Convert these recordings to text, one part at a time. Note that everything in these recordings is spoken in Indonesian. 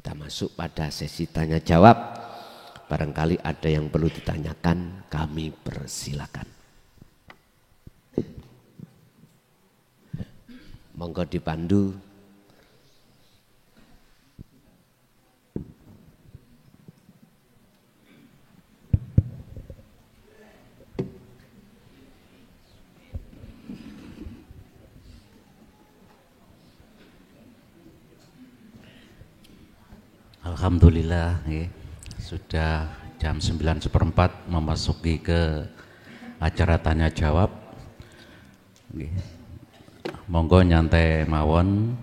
Kita masuk pada sesi tanya jawab. Barangkali ada yang perlu ditanyakan, kami persilakan. Monggo dipandu. Alhamdulillah, sudah jam 9:04 memasuki ke acara tanya jawab. Monggo nyantai mawon,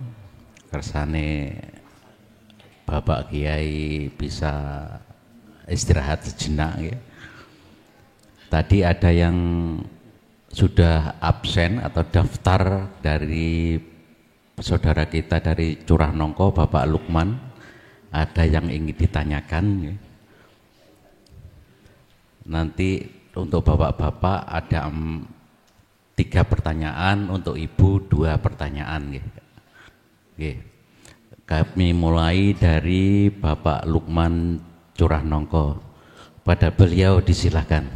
kersane Bapak Kiai bisa istirahat sejenak. Tadi ada yang sudah absen atau daftar dari saudara kita dari Curah Nongko, Bapak Lukman. Ada yang ingin ditanyakan. Nanti untuk bapak-bapak ada 3 pertanyaan, untuk ibu 2 pertanyaan. Kami mulai dari Bapak Lukman Curah Nongko. Pada beliau disilahkan.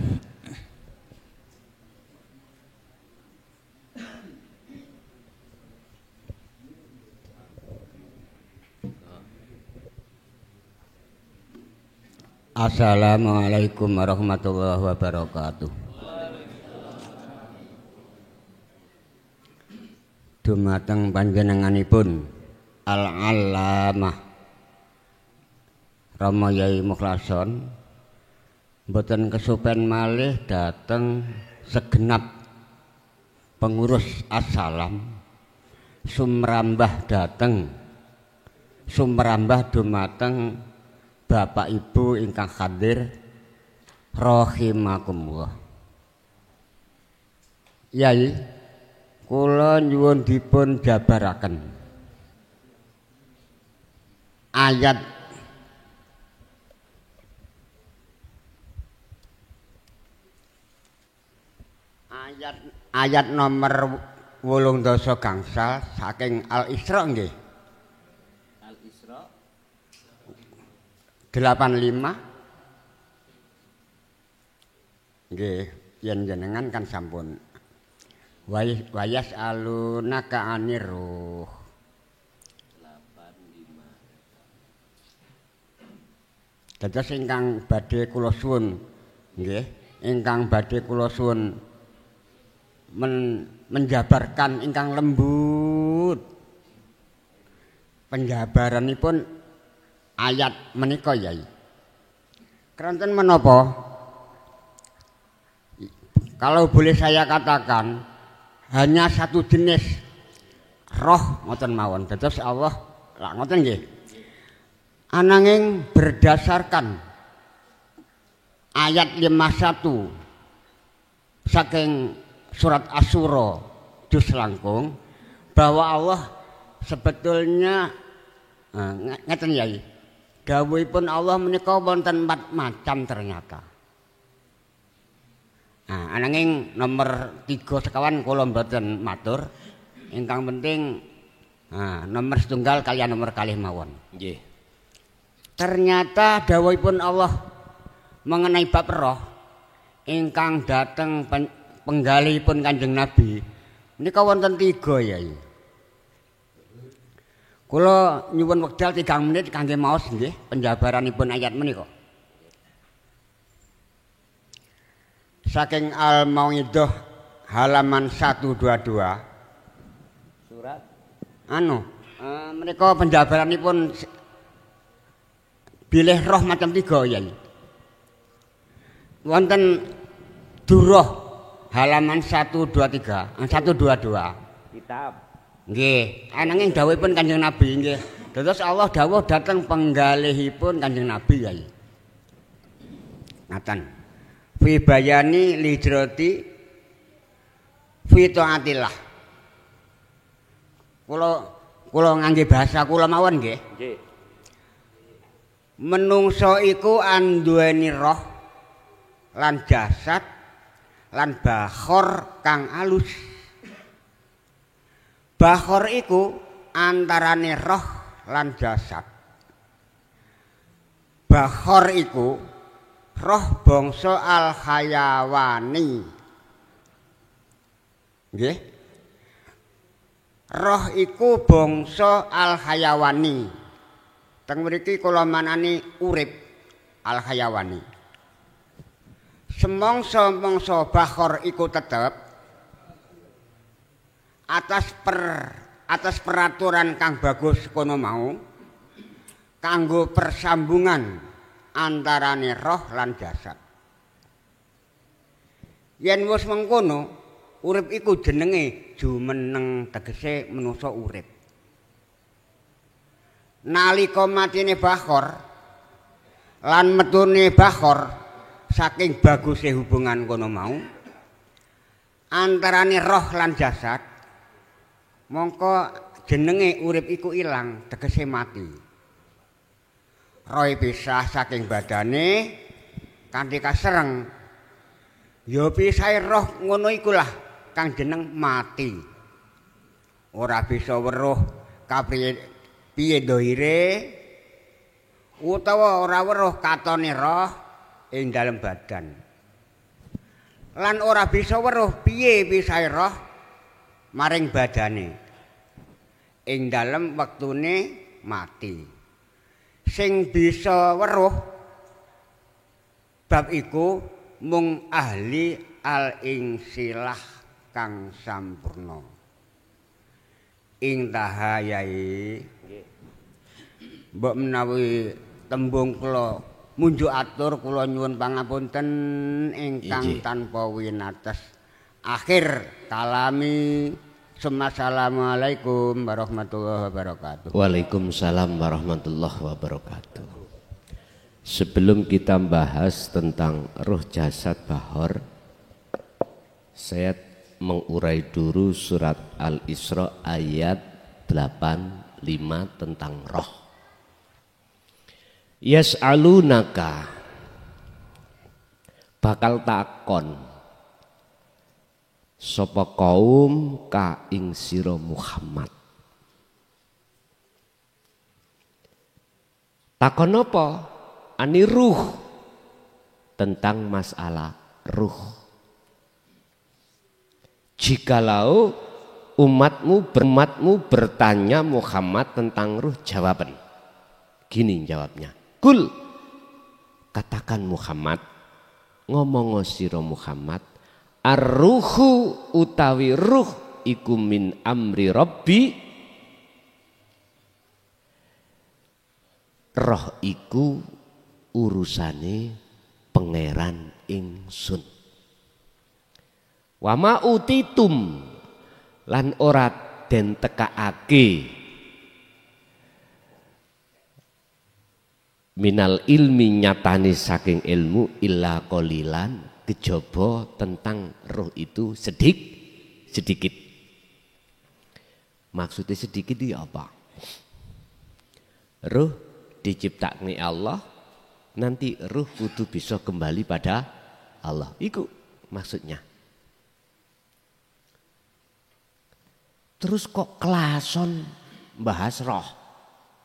Assalamualaikum warahmatullahi wabarakatuh. Dumateng panjenenganipun Al-Allamah Rama Yai Mukhlason, mboten kesupen malih dateng segenap pengurus Assalam sumrambah dateng sumrambah dumateng Bapak Ibu ingkang hadir rahimakumullah. Yai, kula nyuwun dipun jabaraken ayat nomor 18 gangsal saking Al-Isra nggih. 85 nggih, yen jenengan kan sampun wayas alunaka anir ruh 85. Dados ingkang badhe kula suwun nggih, ingkang badhe kula suwun menjabarkan ingkang lembut penjabaranipun ayat menika Yai. Keranten menapa? Kalau boleh saya katakan hanya satu jenis roh ngoten mawon. Dados Allah lak ngoten nggih. Ananging berdasarkan ayat 51 saking surat Asy-Syura juz langkung bahwa Allah sebetulnya ngeten Yai. Dawuhipun Allah menika wonten 4 macam ternyata. Ananging nomor 3 sekawan kula mboten matur. Ingkang penting nomor setunggal kaliyan nomor kalih mawon. Nggih. Ternyata dawuhipun Allah mengenai bab roh ingkang dateng penggalihipun Kanjeng Nabi menika wonten 3 Yai. Kula nyuwun wekdal 3 menit kangge maos nggih penjabaranipun ayat menika. Saking Al-Mau'idah halaman 122. Surat menika penjabaranipun bilih roh macam 3 Yai. Wonten Durah halaman 123, 122. Kitab nggih, ananging dawuhipun Kanjeng Nabi nggih. Dados Allah dawuh dhateng penggalihipun Kanjeng Nabi Yai. Ngaten. Fi bayani lijrati fi taatillah. Kula ngangge bahasa kula mawon nggih. Nggih. Menungso iku anduweni roh lan jasad lan bakhor kang alus. Bakhor iku antarane roh lan jasad. Bakhor iku roh bangsa al-hayawani. Nggih. Roh iku bangsa al-hayawani. Teng mriki kula manani urip al-hayawani. Semongso-mongso bakhor iku tetep atas peraturan kang bagus kono mau kanggo persambungan antarane roh lan jasad. Yen wis mengkono, urip iku jenenge jumeneng, tegese manusa urip. Nalika matine bakhor lan metune bakhor saking baguse hubungan kono mau antarane roh lan jasad, mongko jenenge urip iku ilang, tegese mati. Roh pisah saking badane kanthi kasereng. Ya pisahe roh ngono ikulah kang jeneng mati. Ora bisa weruh piye doire utawa ora weruh katone roh ing dalem badan. Lan ora bisa weruh piye pisahe roh maring badane ing dalem wektune mati. Sing bisa weruh bab iku mung ahli al-insilah kang sampurna. Ing tahayai mbok menawi tembung kula munjuk atur kula nyuwun pangapunten ingkang tanpa winates. Akhir kalami. Assalamualaikum warahmatullahi wabarakatuh. Waalaikumsalam warahmatullahi wabarakatuh. Sebelum kita bahas tentang roh jasad bakhor, saya mengurai dulu surat Al-Isra ayat 85 tentang roh. Yas'alunaka, bakal takon sapa kaum ka ing sira Muhammad. Takon apa? Ani ruh, tentang masalah ruh. Jikalau umatmu bertanya Muhammad tentang ruh, jawaban gini jawabnya. Kul, katakan Muhammad, ngomong sira Muhammad, ar-ruhu utawi ruh iku min amri Rabbi. Roh iku urusane pangeran ingsun. Wa ma utitum lan ora den tekaake minal ilmi nyatane saking ilmu illa qalilan kejaba tentang roh itu sedikit. Maksudnya sedikit itu apa? Roh diciptakne Allah, nanti roh kudu bisa kembali pada Allah. Iku maksudnya. Terus kok kelason bahas roh?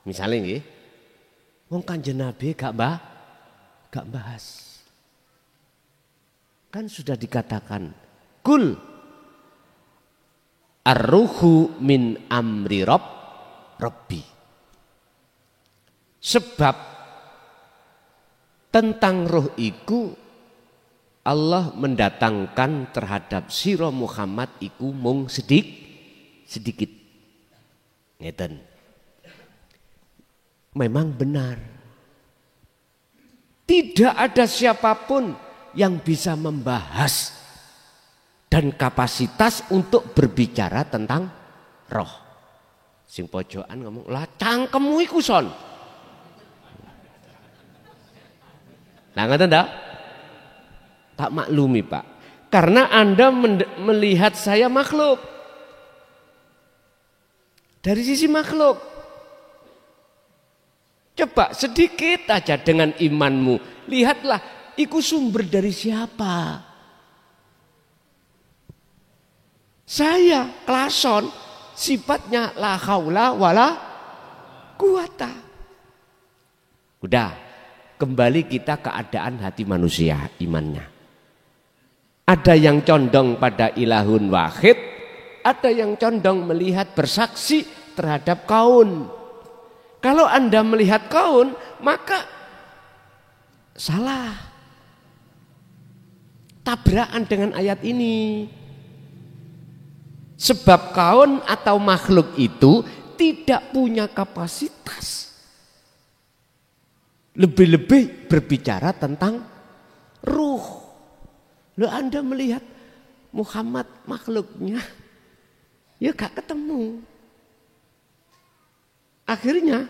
Misalnya nggih, wong Kanjeng Nabi gak bahas. Kan sudah dikatakan kul ar-ruhu min amri Rabbi. Sebab tentang roh iku Allah mendatangkan terhadap sira Muhammad iku mung sedikit. Ngeten. Memang benar. Tidak ada siapapun yang bisa membahas dan kapasitas untuk berbicara tentang roh. Sing pojokan ngomong, lah cangkemmu iku son. Nah ngoten ndak? Tak maklumi Pak. Karena Anda melihat saya makhluk. Dari sisi makhluk. Coba sedikit aja dengan imanmu. Lihatlah. Iku sumber dari siapa? Saya klason, sifatnya la haula wala quwata. Udah, kembali kita keadaan hati manusia imannya. Ada yang condong pada ilahun wahid, ada yang condong melihat bersaksi terhadap kaun. Kalau Anda melihat kaun, maka salah. Tabrakan dengan ayat ini. Sebab kaun atau makhluk itu tidak punya kapasitas. Lebih-lebih berbicara tentang ruh. Loh, Anda melihat Muhammad makhluknya, ya gak ketemu. Akhirnya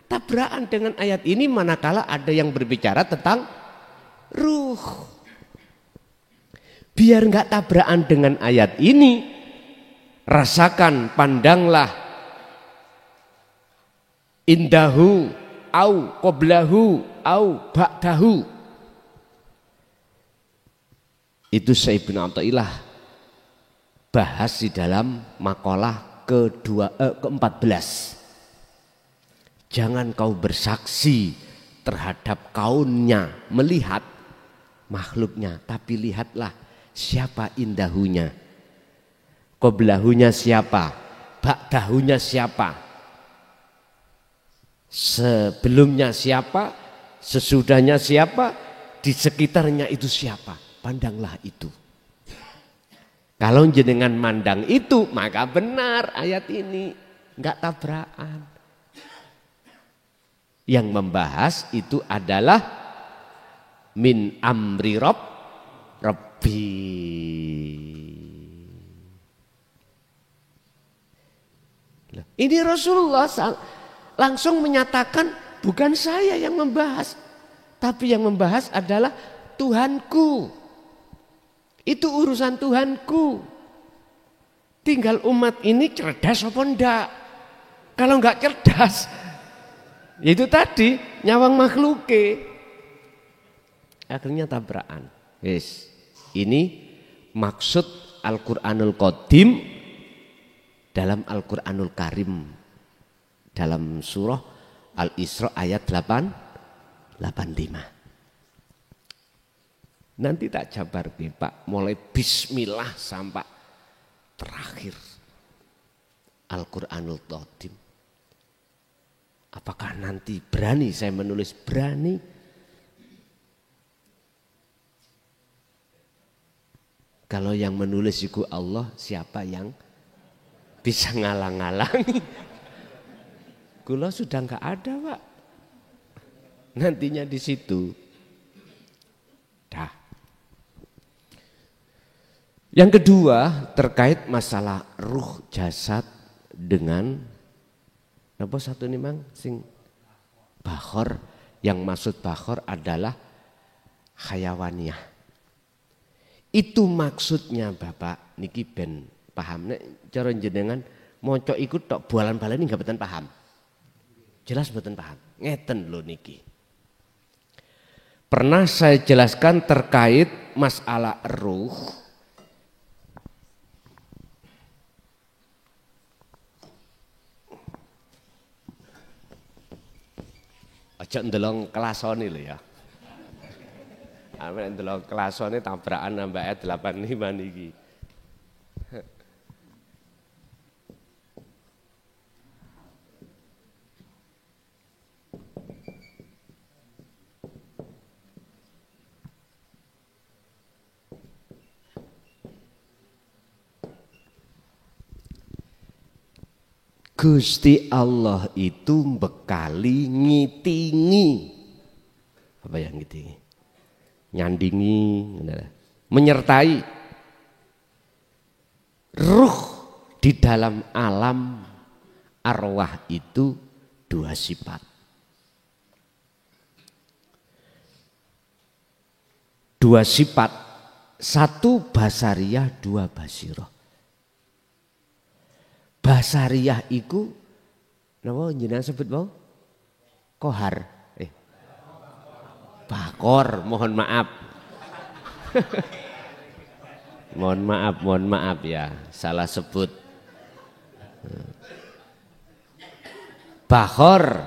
tabrakan dengan ayat ini manakala ada yang berbicara tentang ruh. Biar gak tabrakan dengan ayat ini, rasakan, pandanglah indahu au qoblahu au ba'dahu. Itu Syekh Ibnu Athaillah bahas di dalam makalah ke-14. Jangan kau bersaksi terhadap kaunnya, melihat makhluknya, tapi lihatlah siapa indahunya, qoblahunya siapa, ba'dahunya siapa, sebelumnya siapa, sesudahnya siapa, di sekitarnya itu siapa. Pandanglah itu. Kalau jenengan mandang itu, maka benar ayat ini, enggak tabrakan. Yang membahas itu adalah min amri rabbi. Ini Rasulullah langsung menyatakan, bukan saya yang membahas, tapi yang membahas adalah Tuhanku. Itu urusan Tuhanku. Tinggal umat ini cerdas apa enggak. Kalau enggak cerdas, itu tadi nyawang makhluke. Akhirnya tabrakan. Yes. Ini maksud Al-Qur'anul Qadim dalam Al-Qur'anul Karim. Dalam surah Al-Isra ayat 85. Nanti tak jabar Pak, mulai bismillah sampai terakhir Al-Qur'anul Qadim. Apakah nanti berani saya menulis? Berani. Kalau yang menulis itu Allah, siapa yang bisa ngalang-ngalangi? Kula sudah enggak ada, Pak. Nantinya di situ. Dah. Yang kedua terkait masalah ruh jasad dengan apa satu nih Mang sing bakhor, yang maksud bakhor adalah hayawaniyah. Itu maksudnya Bapak niki ben paham nek cara jenengan maca iku tok bualan-balani enggak beten paham. Jelas beten paham. Ngeten lho niki. Pernah saya jelaskan terkait masalah ruh. Aja ndelok kelasone lho ya. Amen ndelok kelasone tabrakan nambah ayat 85 niki. Gusti Allah itu bekali ngitingi. Apa yang ngitingi? Nyandingi, menyertai ruh di dalam alam arwah itu dua sifat. Dua sifat, satu basariyah, dua basirah. Basariyah iku napa jenengan sebut mau? Kohar. Bakor, mohon maaf. Mohon maaf ya, salah sebut. Bakhor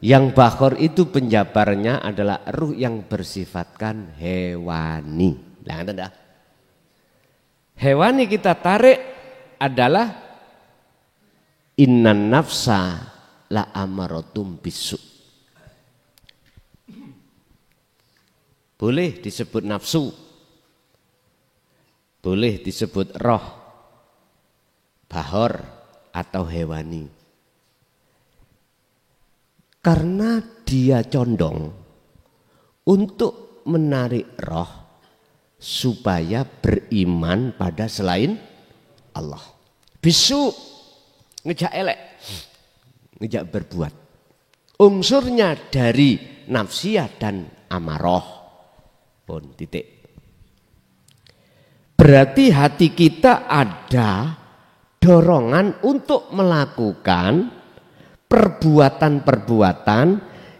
Yang bakhor itu penjabarnya adalah ruh yang bersifatkan hewani. Nah, anda hewani kita tarik adalah innan nafsa la amaratum bisu. Boleh disebut nafsu, boleh disebut roh, bahor atau hewani. Karena dia condong untuk menarik roh supaya beriman pada selain Allah. Bisu, ngejak elek, ngejak berbuat. Unsurnya dari nafsiyah dan amaroh. Pun titik. Berarti hati kita ada dorongan untuk melakukan perbuatan-perbuatan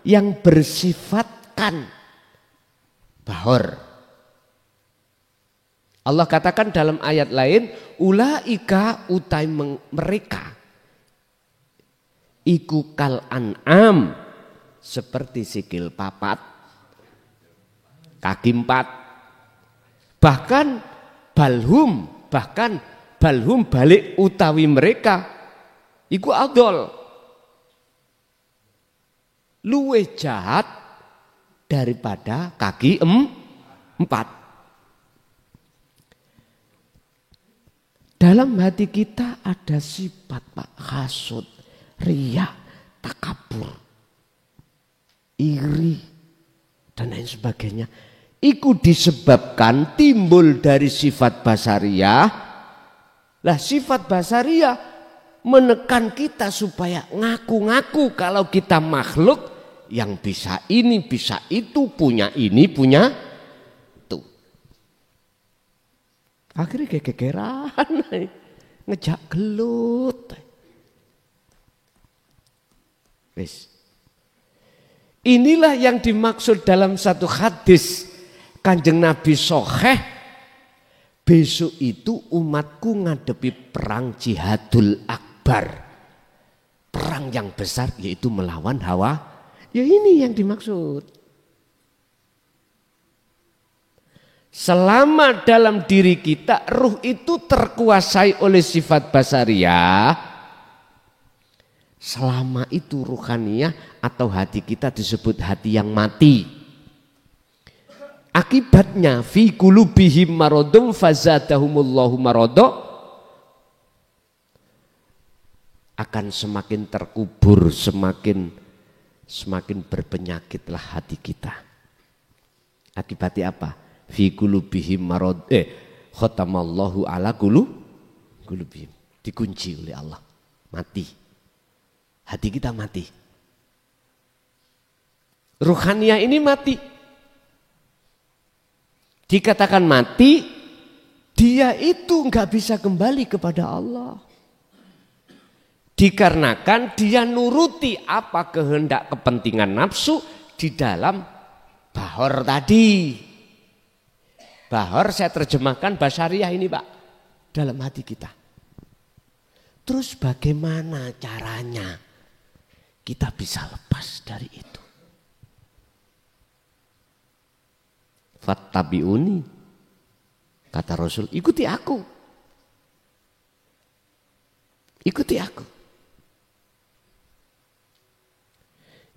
yang bersifatkan bahor. Allah katakan dalam ayat lain, ulaika utai mereka iku kal an'am, seperti sikil papat, kaki empat, bahkan balhum balik utawi mereka iku adol, luwih jahat daripada kaki empat. Dalam hati kita ada sifat Pak, hasud, riya, takabur, iri dan lain sebagainya. Iku disebabkan timbul dari sifat basariyah. Lah sifat basariyah menekan kita supaya ngaku-ngaku kalau kita makhluk yang bisa ini, bisa itu, punya ini, punya itu. Akhirnya kegegeran, ngejak gelut. Wis. Inilah yang dimaksud dalam satu hadis Kanjeng Nabi Soheh, besok itu umatku ngadepi perang jihadul akbar, perang yang besar yaitu melawan hawa. Ya ini yang dimaksud. Selama dalam diri kita ruh itu terkuasai oleh sifat basariyah, selama itu ruhaniyah atau hati kita disebut hati yang mati. Akibatnya fi qulubihim maradun fazadahumullahu marada, akan semakin terkubur, semakin berpenyakitlah hati kita. Akibatnya apa? Fi qulubihim marad khatamallahu ala qulubihim, dikunci oleh Allah, mati. Hati kita mati. Ruhaniyah ini mati. Dikatakan mati, dia itu nggak bisa kembali kepada Allah. Dikarenakan dia nuruti apa kehendak kepentingan nafsu di dalam bahor tadi. Bahor saya terjemahkan basariyah ini Pak, dalam hati kita. Terus bagaimana caranya kita bisa lepas dari itu? Fattabi'uni, kata Rasul, ikuti aku. Ikuti aku.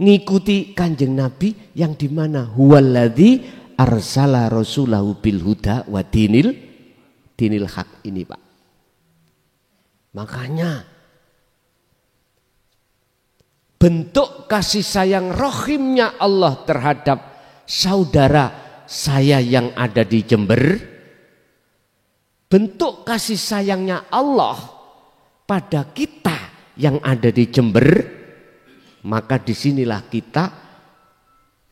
Ngikuti Kanjeng Nabi yang dimana huwaladzi arsala rasulahu bil huda wa dinil haq ini Pak. Makanya bentuk kasih sayang rohimnya Allah terhadap saudara saya yang ada di Jember, bentuk kasih sayangnya Allah pada kita yang ada di Jember, maka disinilah kita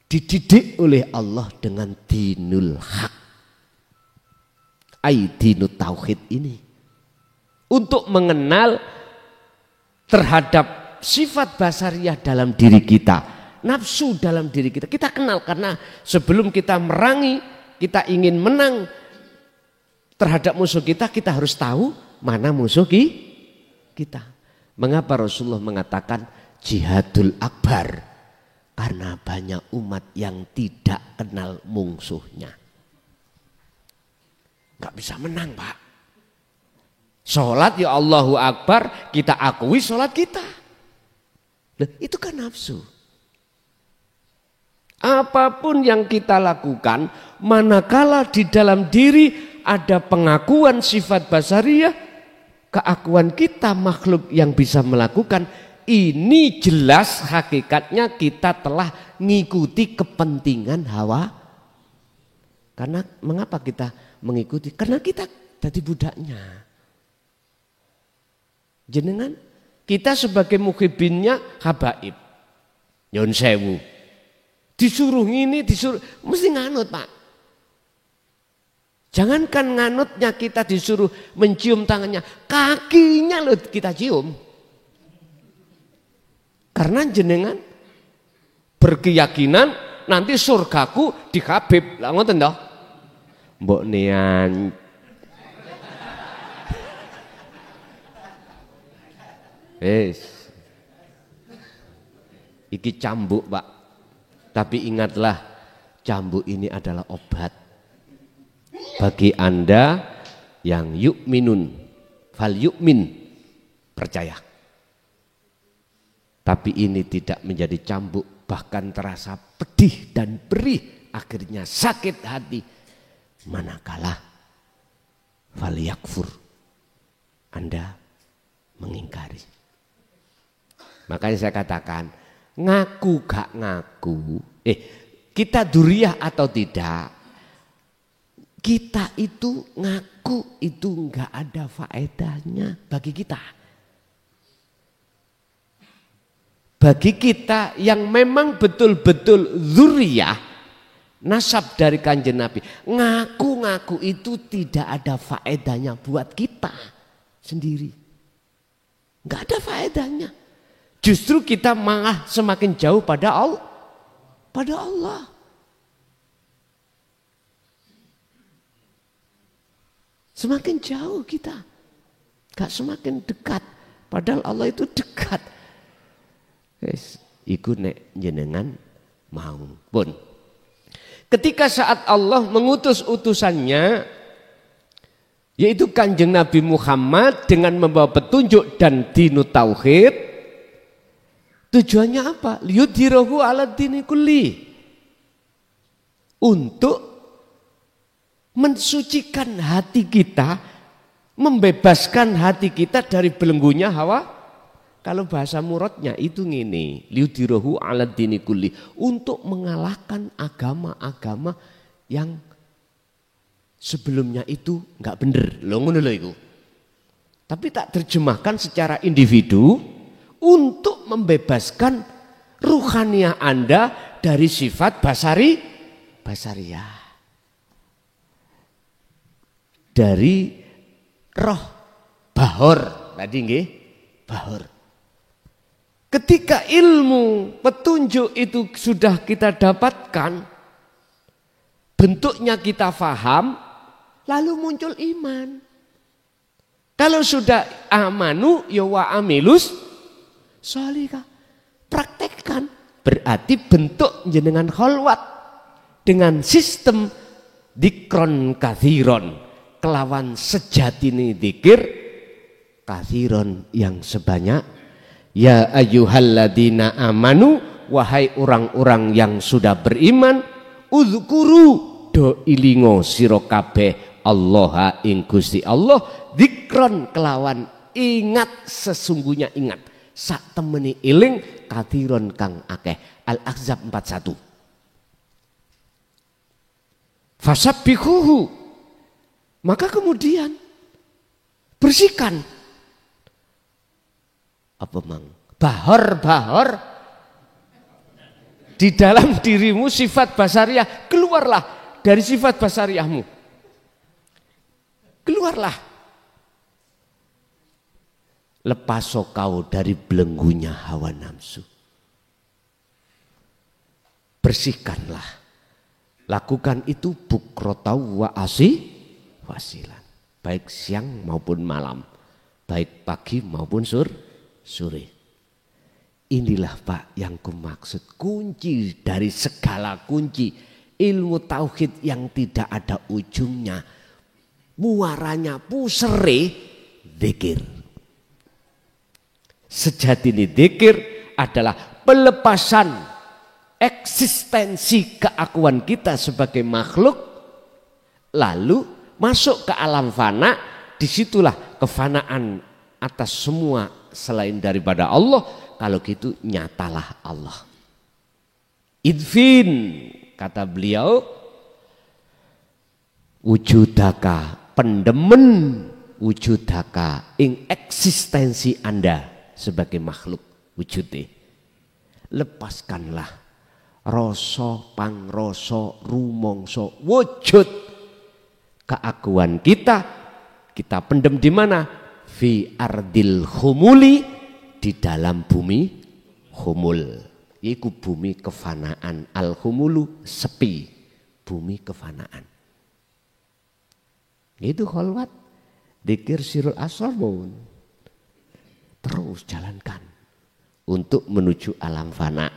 dididik oleh Allah dengan dinul haq, dinut tauhid ini, untuk mengenal terhadap sifat basariyah dalam diri kita. Nafsu dalam diri kita, kita kenal, karena sebelum kita merangi, kita ingin menang terhadap musuh kita, kita harus tahu mana musuh kita. Mengapa Rasulullah mengatakan jihadul akbar? Karena banyak umat yang tidak kenal mungsuhnya. Gak bisa menang, Pak. Sholat ya Allahu Akbar, kita akui sholat kita. Loh, itu kan nafsu. Apapun yang kita lakukan, manakala di dalam diri ada pengakuan sifat basariyah, keakuan kita makhluk yang bisa melakukan, ini jelas hakikatnya kita telah mengikuti kepentingan hawa. Karena mengapa kita mengikuti? Karena kita jadi budaknya. Jenengan, kita sebagai muhibinnya habaib, nyon sewu, disuruh ini, disuruh, mesti nganut, Pak. Jangankan nganutnya kita disuruh mencium tangannya, kakinya loh kita cium. Karena jenengan berkeyakinan nanti surgaku di Habib, lah ngoten toh? Mbok nian iki cambuk, Pak. Tapi ingatlah, cambuk ini adalah obat bagi Anda yang yu'minun, fal yu'min, percaya. Tapi ini tidak menjadi cambuk, bahkan terasa pedih dan perih, akhirnya sakit hati. Manakala fal yakfur, Anda mengingkari. Makanya saya katakan, ngaku gak ngaku, kita duriah atau tidak, kita itu ngaku itu gak ada faedahnya bagi kita. Bagi kita yang memang betul-betul zuriyah, nasab dari Kanjeng Nabi, ngaku-ngaku itu tidak ada faedahnya buat kita sendiri. Gak ada faedahnya. Justru kita malah semakin jauh pada Allah. Pada Allah. Semakin jauh kita. Gak semakin dekat. Padahal Allah itu dekat. Iku nek jenengan mau pun. Ketika saat Allah mengutus utusannya, yaitu Kanjeng Nabi Muhammad dengan membawa petunjuk dan dinu tauhid, tujuannya apa? Liyudhirahu ala dini kulli. Untuk mensucikan hati kita, membebaskan hati kita dari belenggunya hawa. Kalau bahasa muradnya itu ngene, liyudhirahu ala dini kulli, untuk mengalahkan agama-agama yang sebelumnya itu enggak bener. Lho ngono lho iku. Tapi tak terjemahkan secara individu, untuk membebaskan ruhaniah Anda dari sifat basariyah. Dari roh bahor tadi nggih, bahor. Ketika ilmu petunjuk itu sudah kita dapatkan, bentuknya kita faham, lalu muncul iman. Kalau sudah amanu ya wa amilus sholihah, praktekkan. Berarti bentuk jenengan kholwat dengan sistem dikron kathiron, kelawan sejatine dzikir kathiron yang sebanyak. Ya ayyuhalladzina amanu, wahai orang-orang yang sudah beriman, uzkuru do ilingo sira kabeh Allah ing Gusti Allah, dzikron kelawan ingat, sesungguhnya ingat, sak temeni iling kathiron kang akeh. Al-Ahzab 41. Fasabbihuhu, maka kemudian bersihkan apa mang bahor-bahor di dalam dirimu sifat basariyah. Keluarlah dari sifat basariyahmu, keluarlah, lepas kau dari belenggunya hawa nafsu. Bersihkanlah, lakukan itu bukrotau wa wasilan, baik siang maupun malam, baik pagi maupun sore. Inilah Pak yang kumaksud, kunci dari segala kunci, ilmu tauhid yang tidak ada ujungnya, muaranya pusere dzikir. Sejatinya dzikir adalah pelepasan eksistensi keakuan kita sebagai makhluk, lalu masuk ke alam fana. Disitulah kefanaan atas semua selain daripada Allah. Kalau gitu nyatalah Allah. Idfin, kata beliau, wujudaka, pendemen wujudaka ing eksistensi Anda sebagai makhluk wujudnya. Lepaskanlah rasa pangrasa rumangsa wujud keakuan kita pendem di mana? Fi ardil khumuli, di dalam bumi khumul, yaitu bumi kefanaan. Al khumulu sepi, bumi kefanaan. Itu kholwat, dzikir sirul asrar mohon terus jalankan untuk menuju alam fana.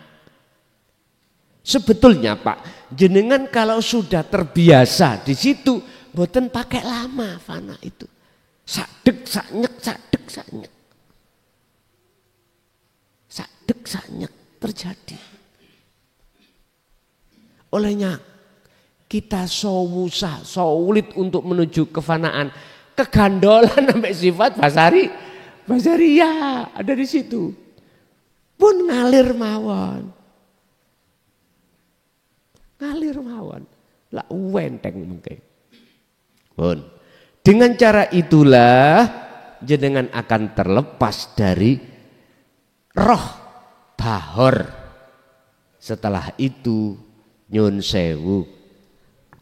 Sebetulnya Pak, jenengan kalau sudah terbiasa di situ, mboten pakai lama fana itu. Sadek saknyek, sadek saknyek. Sadek saknyek terjadi. Olehnya kita sulit untuk menuju kefanaan. Kegandolan sampai sifat basariyah ada di situ. Pun ngalir mawon. Ngalir mawon. Lah wenteng mungkin. Pun. Dengan cara itulah jenengan akan terlepas dari roh bahor. Setelah itu nyun sewu,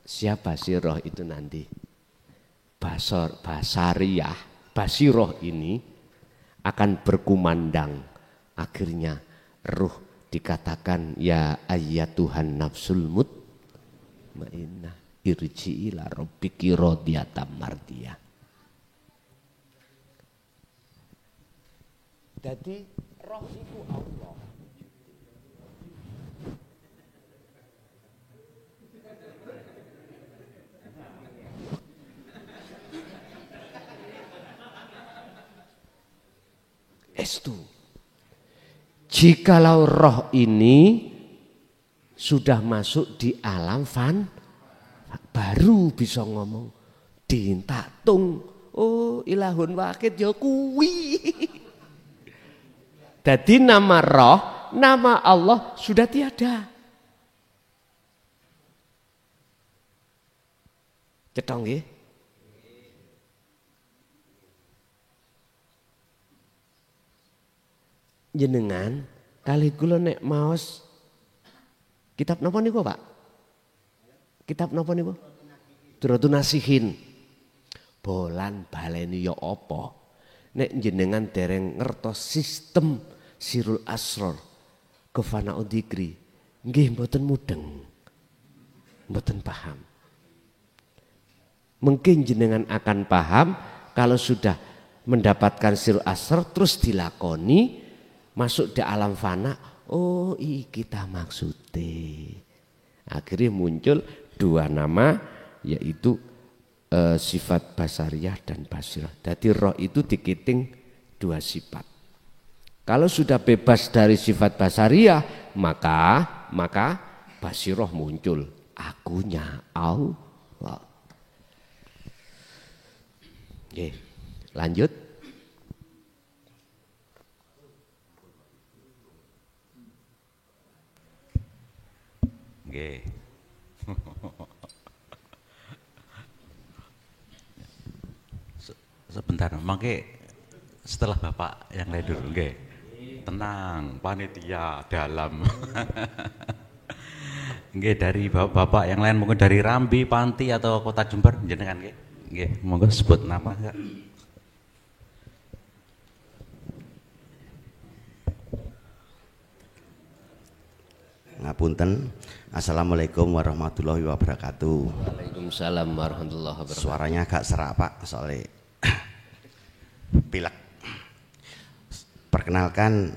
siapa sih roh itu nanti? Basariyah, basiroh ini akan berkumandang. Akhirnya ruh dikatakan ya ayyatuhan nafsul mutmainnah irji'i ila rabbiki radiyatan mardiyah. Jadi roh itu Allah. Estu. Jikalau roh ini sudah masuk di alam fan, baru bisa ngomong dintatung. Oh ilahun wakid ya kuwi. Jadi nama roh, nama Allah sudah tiada. Cetong nggih. Jenengan kali kula nek maos kitab napa niku Pak? Kitab napa niku? Duratun Nasihin. Bolan baleni ya apa? Nek jenengan dereng ngertos sistem sirul asrar kefana'ud dzikri nggih mboten mudeng. Mboten paham. Mungkin jenengan akan paham kalau sudah mendapatkan sirul asrar terus dilakoni masuk di alam fana. Oh iki kita maksudnya. Akhirnya muncul dua nama yaitu sifat basariyah dan basirah. Jadi roh itu dikiting dua sifat. Kalau sudah bebas dari sifat basariyah maka basirah muncul. Akunya Allah. Oke, lanjut. Oke. Sebentar, mangke setelah Bapak yang lain dulu, nggih. Tenang, panitia dalam. Nggih, dari Bapak yang lain mungkin dari Rambi, Panti atau Kota Jember jenengan nggih. Nggih, monggo sebut nama enggak? Ngapunten. Assalamualaikum warahmatullahi wabarakatuh. Waalaikumsalam warahmatullahi wabarakatuh. Suaranya agak serak Pak, soalnya pilek. Perkenalkan,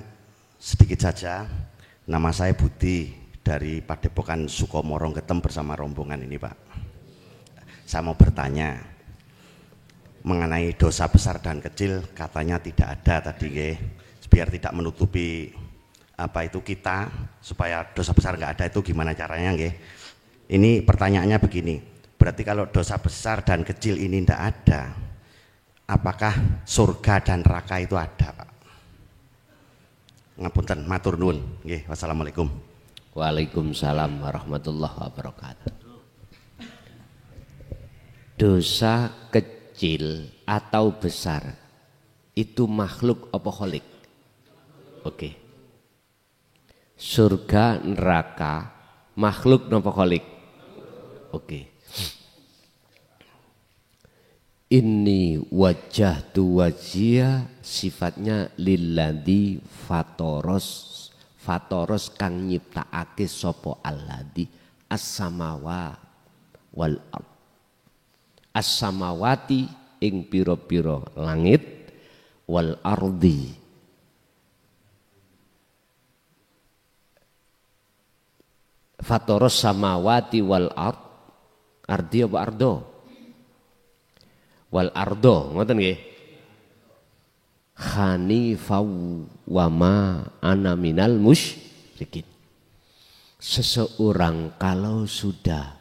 sedikit saja. Nama saya Budi dari Padepokan Sukomoro Ngetem bersama rombongan ini, Pak. Saya mau bertanya mengenai dosa besar dan kecil, katanya tidak ada tadi, biar tidak menutupi apa itu kita, supaya dosa besar nggak ada itu gimana caranya, Ini pertanyaannya begini, berarti kalau dosa besar dan kecil ini tidak ada, apakah surga dan neraka itu ada, Pak? Ngapunten, matur nuwun. Nggih, wassalamualaikum. Waalaikumsalam warahmatullahi wabarakatuh. Dosa kecil atau besar itu makhluk apa kholik? Oke. Surga neraka makhluk napa kholik? Oke. Inni wajjahtu wajhiya sifatnya lilladzi fatoros kang nyiptakake sapa alladzi wal ard. As-samawati ing pira-pira langit wal ardi fatoros samawati wal ard. Ardi apa ardo? Wal ardo, ngoten nggih. Khanifau wa ma ana minal musyrikin. Seseorang kalau sudah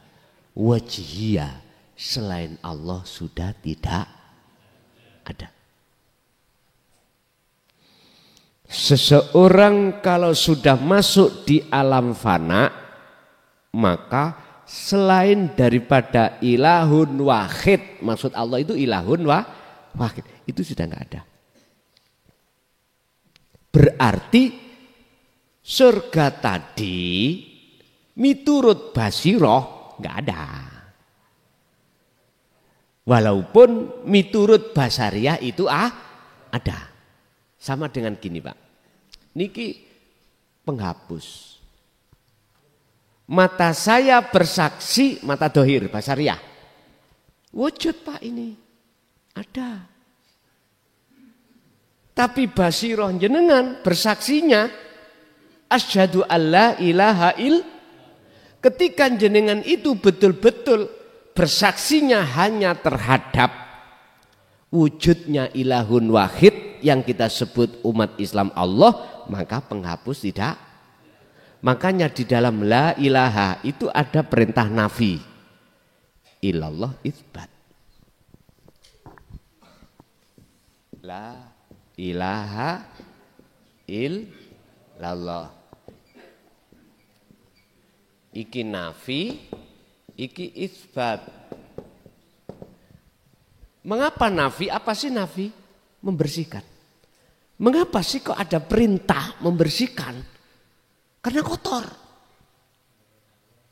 wajhiyah selain Allah sudah tidak ada. Seseorang kalau sudah masuk di alam fana, maka selain daripada ilahun wahid, maksud Allah itu ilahun wahid, itu sudah nggak ada. Berarti surga tadi miturut basiroh nggak ada. Walaupun miturut basariah itu ada. Sama dengan gini, Pak. Niki penghapus. Mata saya bersaksi, mata dohir, basariah. Wujud, Pak, ini. Ada. Tapi basiroh jenengan bersaksinya asyhadu alla ilaha il. Ketika jenengan itu betul-betul bersaksinya hanya terhadap wujudnya ilahun wahid yang kita sebut umat Islam Allah, maka penghapus tidak. Makanya di dalam la ilaha itu ada perintah nafi. Ilallah isbat. La ilaha illallah. Iki nafi, iki isbat. Mengapa nafi? Apa sih nafi? Membersihkan. Mengapa sih kok ada perintah membersihkan? Karena kotor.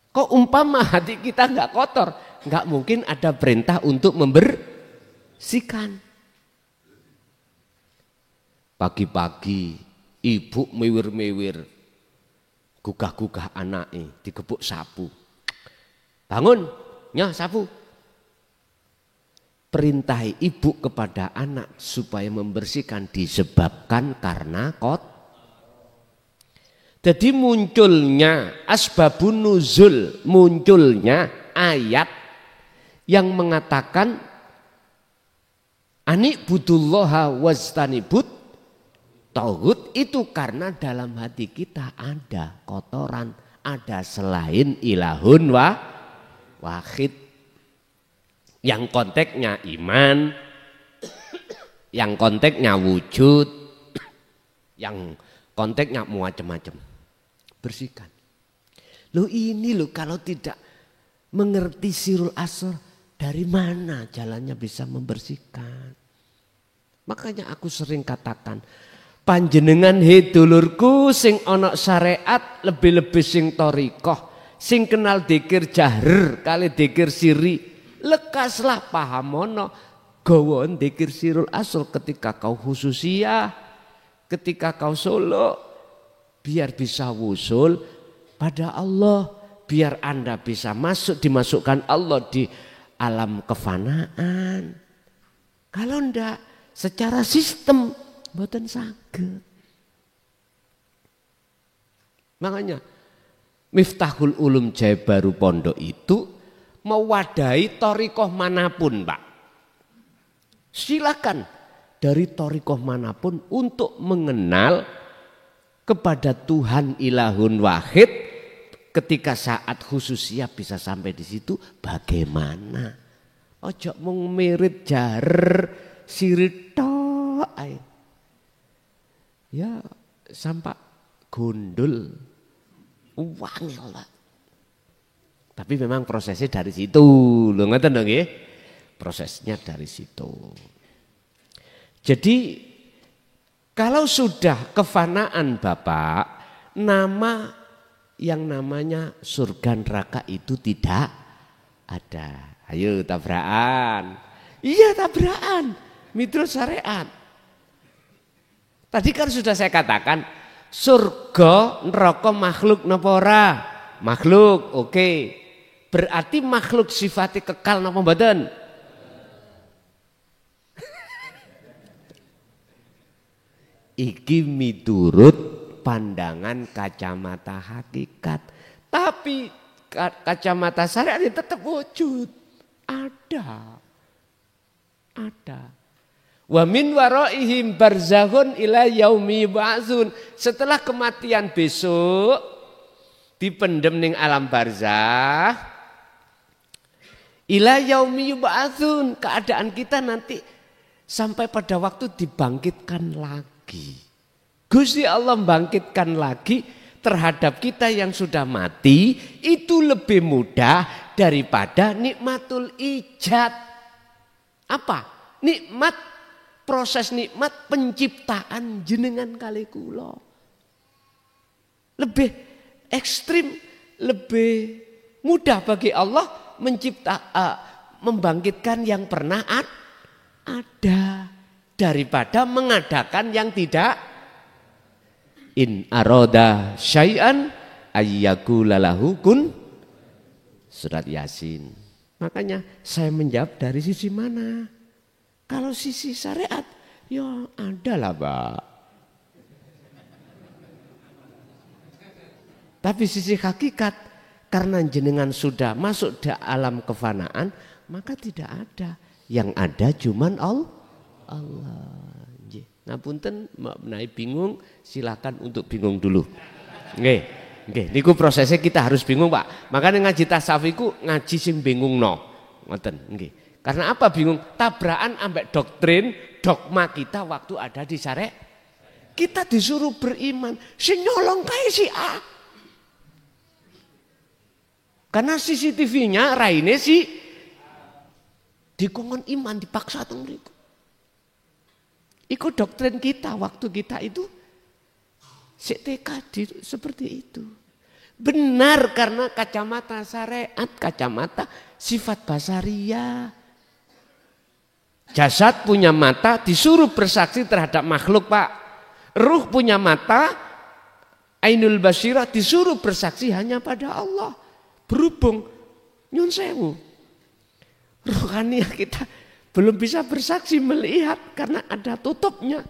Kok umpama hati kita nggak kotor, nggak mungkin ada perintah untuk membersihkan. Pagi-pagi ibu mewir-mewir, gugah-gugah anaknya, digebuk sapu. Bangun, nyah sapu. Perintah ibu kepada anak supaya membersihkan disebabkan karena kotor. Jadi munculnya asbabun nuzul, munculnya ayat yang mengatakan ani'budullaha wastanibut tauhid itu karena dalam hati kita ada kotoran, ada selain ilahun wahid. Yang konteksnya iman, yang konteksnya wujud, yang konteksnya macam-macam. Bersihkan. Loh ini loh kalau tidak mengerti sirul asr, dari mana jalannya bisa membersihkan? Makanya aku sering katakan, panjenengan he dulurku sing ana syariat lebih-lebih sing thariqah, sing kenal dzikir jahrer kali dzikir siri, lekaslah pahamono gawa dzikir sirul asr ketika kau khususiyah, ketika kau solo. Biar bisa wusul pada Allah, biar Anda bisa dimasukkan Allah di alam kefanaan. Kalau ndak secara sistem mboten saged. Makanya Miftahul Ulum Jaya Baru Pondok itu mewadahi thariqah manapun, Pak. Silakan dari thariqah manapun untuk mengenal kepada Tuhan Ilahun Wahid. Ketika saat khususnya bisa sampai di situ, bagaimana? Ojo mung mirit jarer sirit tok ae. Ya sampak gundul wangil lah. Tapi memang prosesnya dari situ, lho ngoten lho nggih. Prosesnya dari situ. Jadi kalau sudah kefanaan Bapak, nama yang namanya surga neraka itu tidak ada. Ayo tabrakan. Iya tabrakan. Mitra syariat. Tadi kan sudah saya katakan surga neraka makhluk napa ora? Makhluk, oke. Berarti makhluk sifatnya kekal napa mboten? Iki miturut pandangan kacamata hakikat. Tapi kacamata syariat tetap wujud. Ada. Wa min waraihim barzakhun ila yaumi yub'atsun. Setelah kematian besok dipendem ning alam barzah ila yaumi yub'atsun. Keadaan kita nanti sampai pada waktu dibangkitkan lagi. Gusti Allah membangkitkan lagi terhadap kita yang sudah mati itu lebih mudah daripada nikmatul ijad. Apa? Nikmat, proses nikmat penciptaan jenengan kali kula. Lebih ekstrim, lebih mudah bagi Allah membangkitkan yang pernah ada daripada mengadakan yang tidak. In aroda syai'an ayyakula lahu kun. Surat Yasin. Makanya saya menjawab dari sisi mana? Kalau sisi syariat, ya ada lah Pak. Tapi sisi hakikat, karena jenengan sudah masuk di alam kefanaan, maka tidak ada. Yang ada cuman Allah. Ngapunten menai bingung, silakan untuk bingung dulu. Nggih, niku prosesnya kita harus bingung, Pak. Makanya ngaji tasawuf iku ngaji sing bingungno. Ngoten, nggih. Karena apa bingung? Tabrakan ambek doktrin, dogma kita waktu ada di syariat. Kita disuruh beriman, sing nyolong kae si A. Karena CCTV-nya raine si dikongkon iman dipaksa teng mriku. Iku doktrin kita waktu kita itu TK seperti itu. Benar karena kacamata syariat, kacamata sifat basaria. Jasad punya mata disuruh bersaksi terhadap makhluk Pak. Ruh punya mata, ainul basirah disuruh bersaksi hanya pada Allah. Berhubung nyun sewu. Rohaniah kita belum bisa bersaksi melihat karena ada tutupnya.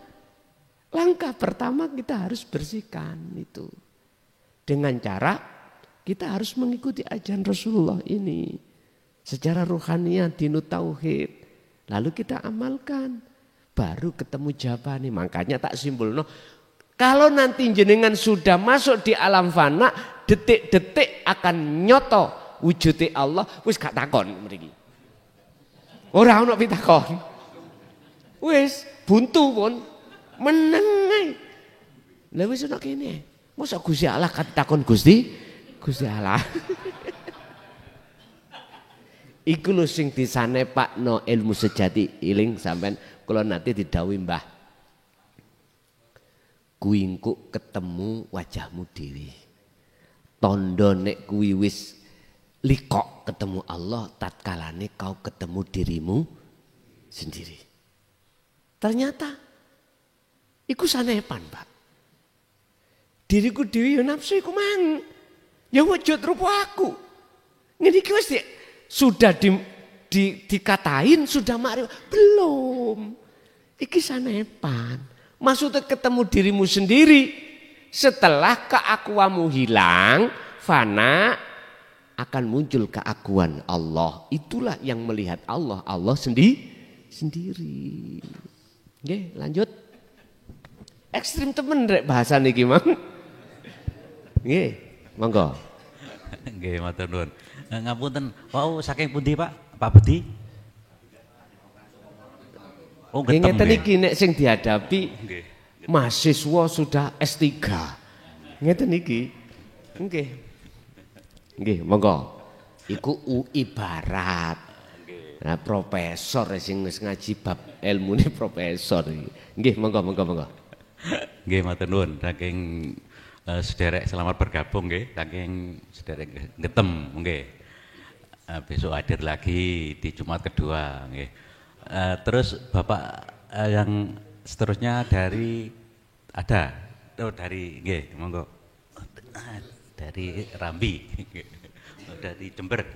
Langkah pertama kita harus bersihkan itu. Dengan cara kita harus mengikuti ajaran Rasulullah ini. Secara rohaniah dinut tauhid. Lalu kita amalkan. Baru ketemu jawabannya. Makanya tak simpulno. Kalau nanti jenengan sudah masuk di alam fana. Detik-detik akan nyoto wujudnya Allah. Wis gak takon mriki. Ora ono pitakon. Wis buntu pun meneng. Lah wis ono kene. Mosok Gusti Allah takon Gusti Allah. Iku lho sing disanepakno ilmu sejati iling sampean kula nanti didhawuhi Mbah. Kuwi engko ketemu wajahmu dhewe. Tondo nek kuwi wis likok ketemu Allah tatkalane kau ketemu dirimu sendiri. Ternyata iku sanepan, Pak. Diriku dhewe ya nafsu iku mang. Ya wujud rupa aku. Ngene iki wis sudah dikatain sudah makrifat belum. Iki sanepan. Maksudnya ketemu dirimu sendiri setelah keakuanmu hilang, fana, akan muncul keakuan Allah. Itulah yang melihat Allah, Allah sendiri. Nggih, lanjut. Ekstrim temen rek bahasa niki, Mang. Nggih, monggo. Nggih, matur nuwun. Ngapunten, wau saking pundi, Pak? Pak Budi? Oh, ngeten iki nek sing dihadapi mahasiswa sudah S3. Ngeten iki. Nggih. Nggih, monggo. Iku UI Barat. Nah, profesor sing wis ngaji bab ilmune profesor iki. Nggih, monggo. Nggih, matur nuwun saking sederek selamat bergabung nggih, saking sederek ngetem nggih. Besok hadir lagi di Jumat kedua nggih. Terus Bapak yang seterusnya dari nggih, monggo. Dari Rambi. Dari Jember.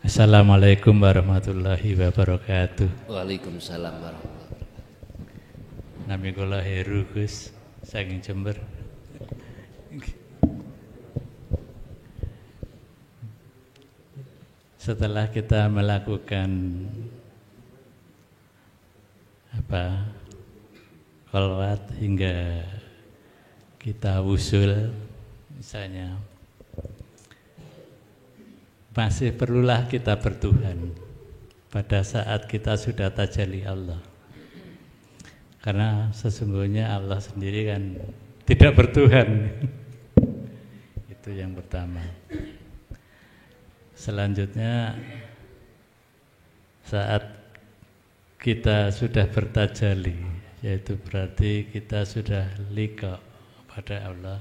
Assalamualaikum warahmatullahi wabarakatuh. Waalaikumsalam warahmatullahi wabarakatuh. Nami kula Heru Gus saking Jember. Setelah kita melakukan kholwat hingga kita wusul misalnya, masih perlulah kita bertuhan pada saat kita sudah tajalli Allah, karena sesungguhnya Allah sendiri kan tidak bertuhan. Itu yang pertama. Selanjutnya, saat kita sudah bertajalli, yaitu berarti kita sudah liqa pada Allah.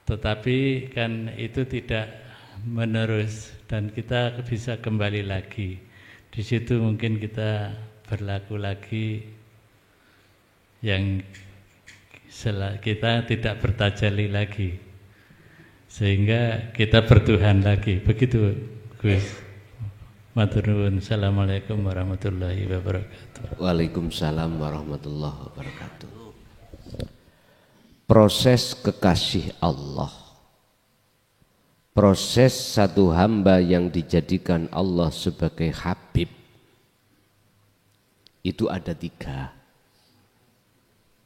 Tetapi kan itu tidak menerus dan kita bisa kembali lagi. Di situ mungkin kita berlaku lagi yang kita tidak bertajalli lagi, sehingga kita bertuhan lagi. Begitu Gus. Matur nuwun. Assalamualaikum warahmatullahi wabarakatuh. Waalaikumsalam warahmatullahi wabarakatuh. Proses kekasih Allah, proses satu hamba yang dijadikan Allah sebagai Habib, itu ada 3.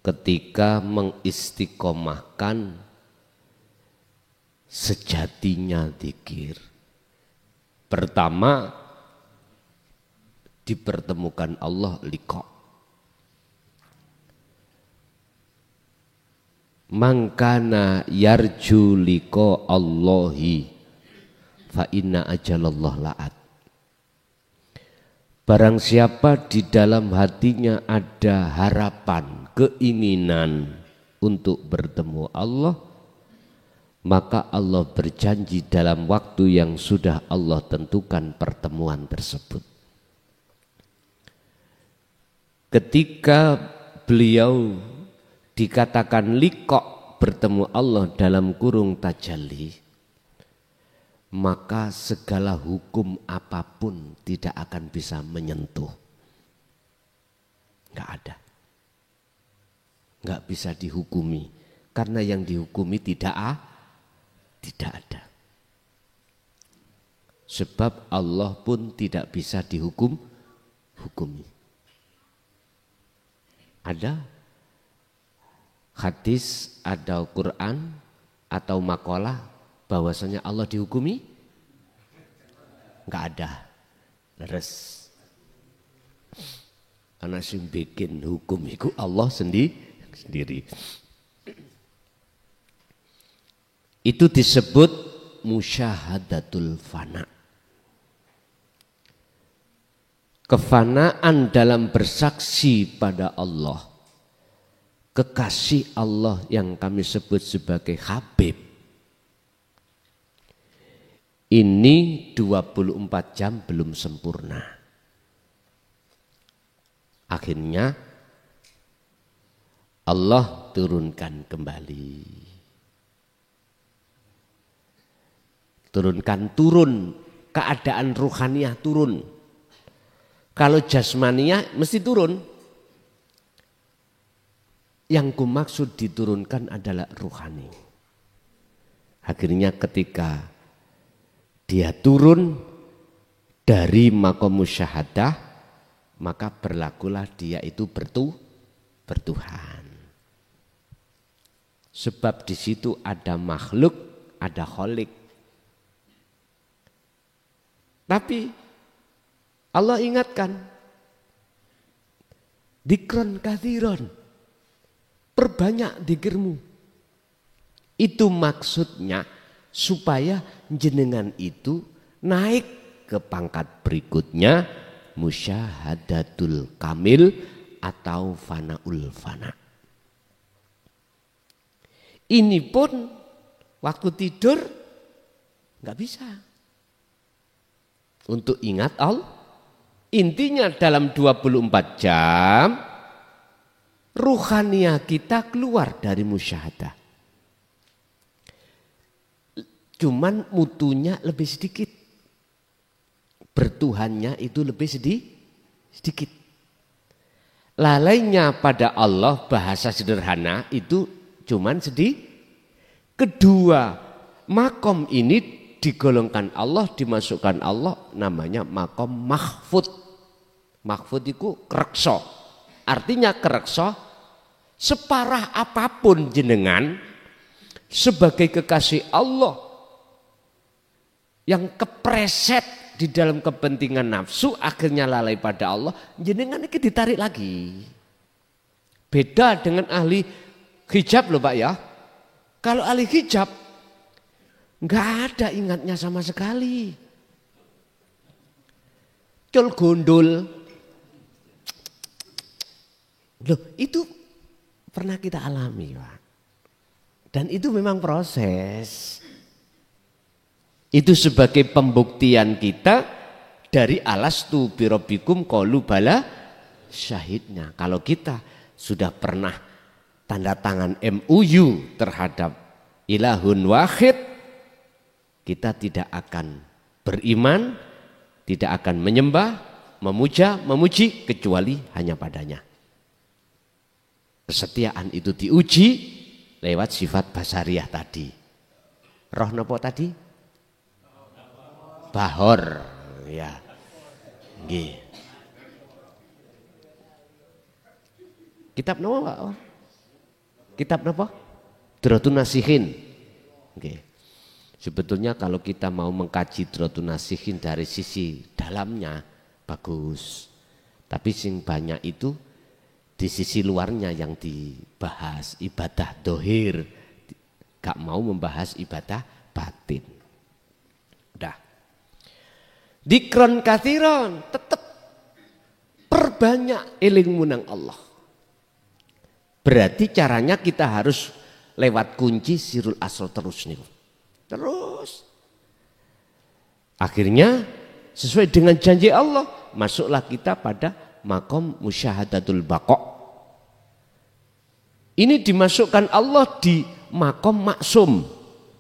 Ketika mengistiqomahkan sejatinya dzikir, pertama dipertemukan Allah liqa. Mangkana yarju liqa Allahi fa inna ajalallah la'at. Barang siapa di dalam hatinya ada harapan, keinginan untuk bertemu Allah, maka Allah berjanji dalam waktu yang sudah Allah tentukan pertemuan tersebut. Ketika beliau dikatakan liqa, bertemu Allah dalam kurung tajalli, maka segala hukum apapun tidak akan bisa menyentuh. Enggak ada. Enggak bisa dihukumi, karena yang dihukumi tidak ada. Sebab Allah pun tidak bisa dihukumi. Ada hadis, ada Quran atau makalah bahwasanya Allah dihukumi? Enggak ada. Leres. Karena sing bikin hukum itu Allah sendiri. Itu disebut musyahadatul fana. Kefanaan dalam bersaksi pada Allah. Kekasih Allah yang kami sebut sebagai Habib. Ini 24 jam belum sempurna. Akhirnya Allah turunkan kembali. Turun keadaan ruhaniyah turun. Kalau jasmania mesti turun. Yang kumaksud diturunkan adalah ruhani. Akhirnya ketika dia turun dari makom musyahadah, maka berlakulah dia itu bertuhan. Sebab di situ ada makhluk, ada kholik. Tapi Allah ingatkan, dikron kathiron, perbanyak dikirmu. Itu maksudnya supaya jenengan itu naik ke pangkat berikutnya, musyahadatul kamil atau fanaul fana. Ini pun waktu tidur nggak bisa. Untuk ingat Allah, intinya dalam 24 jam ruhania kita keluar dari musyahadah. Cuman mutunya lebih sedikit. Bertuhannya itu lebih sedikit. Lalainya pada Allah bahasa sederhana itu cuman sedih. Kedua, makom ini digolongkan Allah, dimasukkan Allah, namanya makom mahfud. Mahfud itu kerekso. Artinya kerekso, separah apapun jenengan sebagai kekasih Allah yang kepreset di dalam kepentingan nafsu, akhirnya lalai pada Allah, jenengan ini ditarik lagi. Beda dengan ahli hijab loh Pak ya. Kalau ahli hijab nggak ada ingatnya sama sekali. Col gondol. Loh, itu pernah kita alami Pak. Dan itu memang proses. Itu sebagai pembuktian kita dari alastu birabbikum qalu bala syahidnya. Kalau kita sudah pernah tanda tangan MOU terhadap ilahun wahid, kita tidak akan beriman, tidak akan menyembah, memuja, memuji kecuali hanya padanya. Kesetiaan itu diuji lewat sifat basariah tadi. Roh nopo tadi? Bahor, ya. Nggih. Kitab napa, Pak? Kitab napa? Duratun Nasihin. Nggih. Sebetulnya kalau kita mau mengkaji Duratun Nasihin dari sisi dalamnya bagus. Tapi sing banyak itu di sisi luarnya yang dibahas, ibadah dohir. Gak mau membahas ibadah batin. Udah. Dikron kathiron, tetap perbanyak ilmu nang Allah. Berarti caranya kita harus lewat kunci sirul asal terus nih. Terus. Akhirnya sesuai dengan janji Allah, masuklah kita pada makom musyahadatul baqa'. Ini dimasukkan Allah di makom maksum.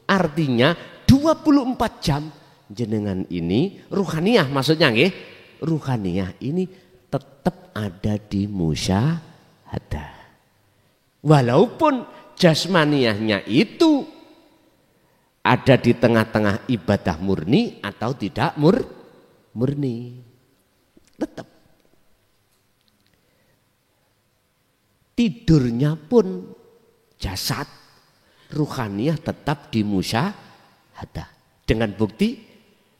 Artinya 24 jam jenengan ini ruhaniyah, maksudnya nggih, ruhaniyah ini tetap ada di musyahadah. Walaupun jasmaniyahnya itu ada di tengah-tengah ibadah murni atau tidak murni. Tetap. Tidurnya pun jasad, ruhaniyah tetap di musyahadah. Dengan bukti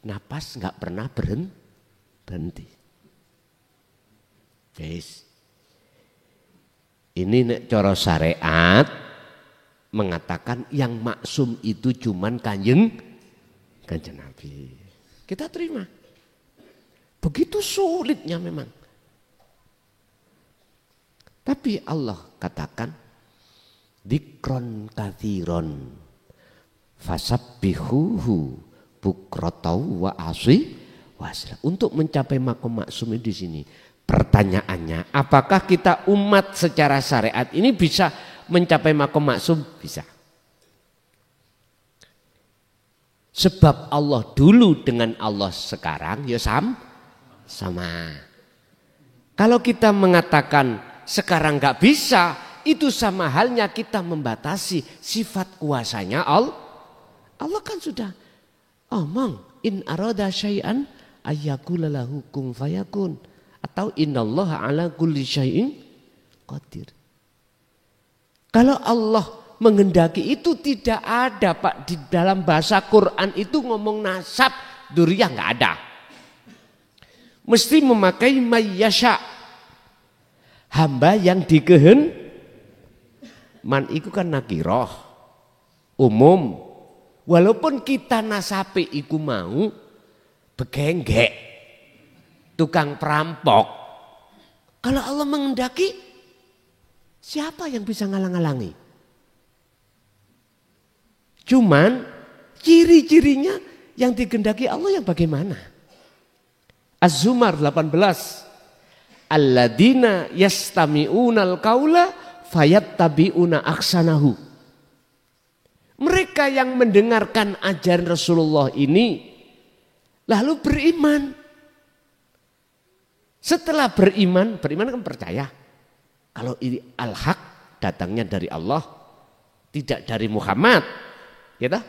napas nggak pernah berhenti. Guys, ini nek cara syariat mengatakan yang maksum itu cuman kanjeng Nabi. Kita terima. Begitu sulitnya memang. Tapi Allah katakan dikron kathiron fasabbihuhu bukrotau wa aswi wasla. Untuk mencapai makom maksum di sini, pertanyaannya, apakah kita umat secara syariat ini bisa mencapai makom maksum? Bisa. Sebab Allah dulu dengan Allah sekarang ya sama. Kalau kita mengatakan sekarang nggak bisa, itu sama halnya kita membatasi sifat kuasanya Allah. Allah kan sudah omong, in arada syai'an ayyakula lahu kun fayakun, atau innallaha ala kulli syai'in qadir. Kalau Allah menghendaki itu tidak ada Pak, di dalam bahasa Quran itu ngomong nasab dzurriyyah nggak ada. Mesti memakai mayyasha, hamba yang man iku kan nakiroh umum. Walaupun kita nasape iku mau begenggek, tukang perampok. Kalau Allah menghendaki, siapa yang bisa ngalang-ngalangi? Cuman ciri-cirinya yang digendaki Allah yang bagaimana? Az-Zumar 18. Alladzina yastami'unal qaula fayattabi'una aksanahu. Mereka yang mendengarkan ajaran Rasulullah ini lalu beriman. Setelah beriman kan percaya kalau ini al-haq datangnya dari Allah, tidak dari Muhammad, ya toh?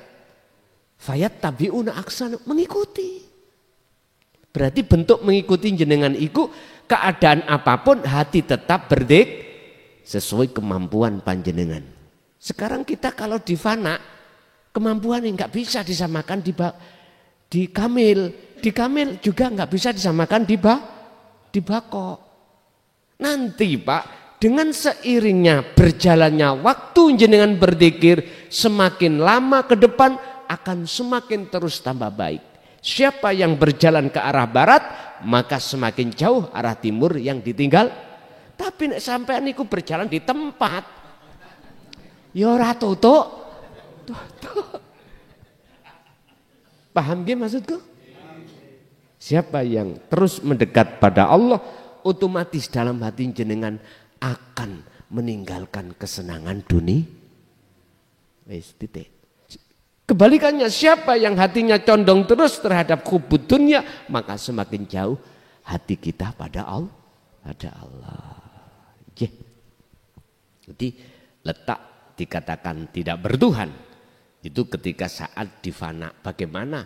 Fayattabi'una aksana, mengikuti. Berarti bentuk mengikuti jenengan iku keadaan apapun hati tetap berdik sesuai kemampuan panjenengan. Sekarang kita kalau di fana kemampuan yang nggak bisa disamakan di kamil juga nggak bisa disamakan di bako. Nanti Pak, dengan seiringnya berjalannya waktu jenengan berzikir semakin lama ke depan akan semakin terus tambah baik. Siapa yang berjalan ke arah barat maka semakin jauh arah timur yang ditinggal. Tapi nek sampean niku berjalan di tempat ya ora tutuk. Paham nggih maksudku? Siapa yang terus mendekat pada Allah, otomatis dalam hati jenengan akan meninggalkan kesenangan dunia. Wis titik. Kebalikannya, siapa yang hatinya condong terus terhadap hubud dunia, maka semakin jauh hati kita pada Allah. Jadi letak dikatakan tidak bertuhan itu ketika saat difana. Bagaimana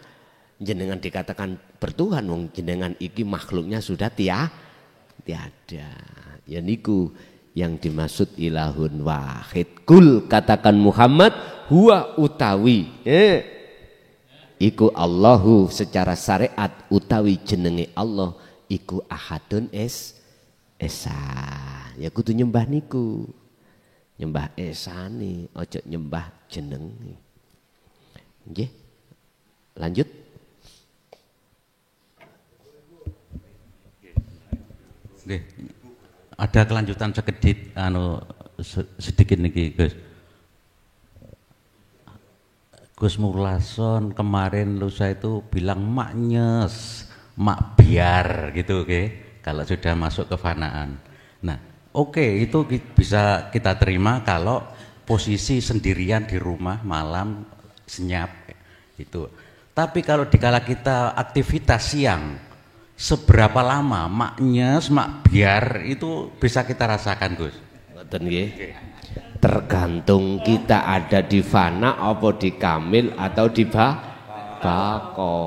jenengan dikatakan bertuhan wong jenengan iki makhluknya sudah tiada. Ya niku yang dimaksud ilahun wahid. Kul, katakan Muhammad, huwa utawi iku Allahu secara syariat utawi jenenge Allah iku ahadun esa. Ya kudu nyembah niku. Nyembah esani, ojo nyembah jenengi. Nggih. Lanjut. Nggih. Ada kelanjutan sekedit sedikit niki, Gus. Gus Murlason kemarin lusa itu bilang maknyes, mak biar gitu, oke. Kalau sudah masuk kefanaan. Nah, oke, itu bisa kita terima kalau posisi sendirian di rumah malam senyap itu. Tapi kalau dikala kita aktivitas siang, seberapa lama maknyes, mak biar itu bisa kita rasakan, Gus? Tergantung kita ada di fana apa di kamil atau di bako.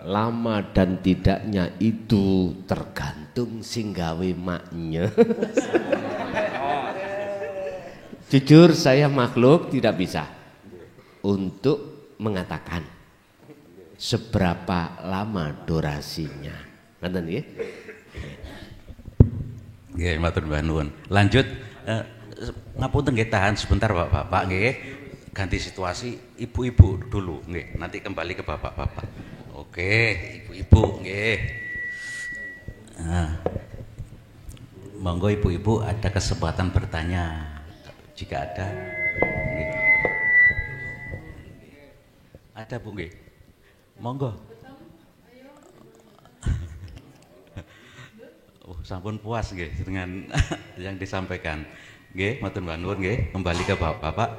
Lama dan tidaknya itu tergantung singgawe maknya. Jujur saya makhluk tidak bisa untuk mengatakan seberapa lama durasinya. Ngoten nggih? Nggih, matur nuwun. Lanjut, ngapunten nggih, tahan sebentar Bapak nggih. Ganti situasi, ibu-ibu dulu nggih, nanti kembali ke bapak-bapak. Oke, ibu-ibu nggih. Nah, monggo ibu-ibu ada kesempatan bertanya jika ada. Nggih. Ada Bu nggih. Monggo. Oh, sampun puas nggih dengan yang disampaikan. Nggih, matur nuwun nggih, kembali ke Bapak.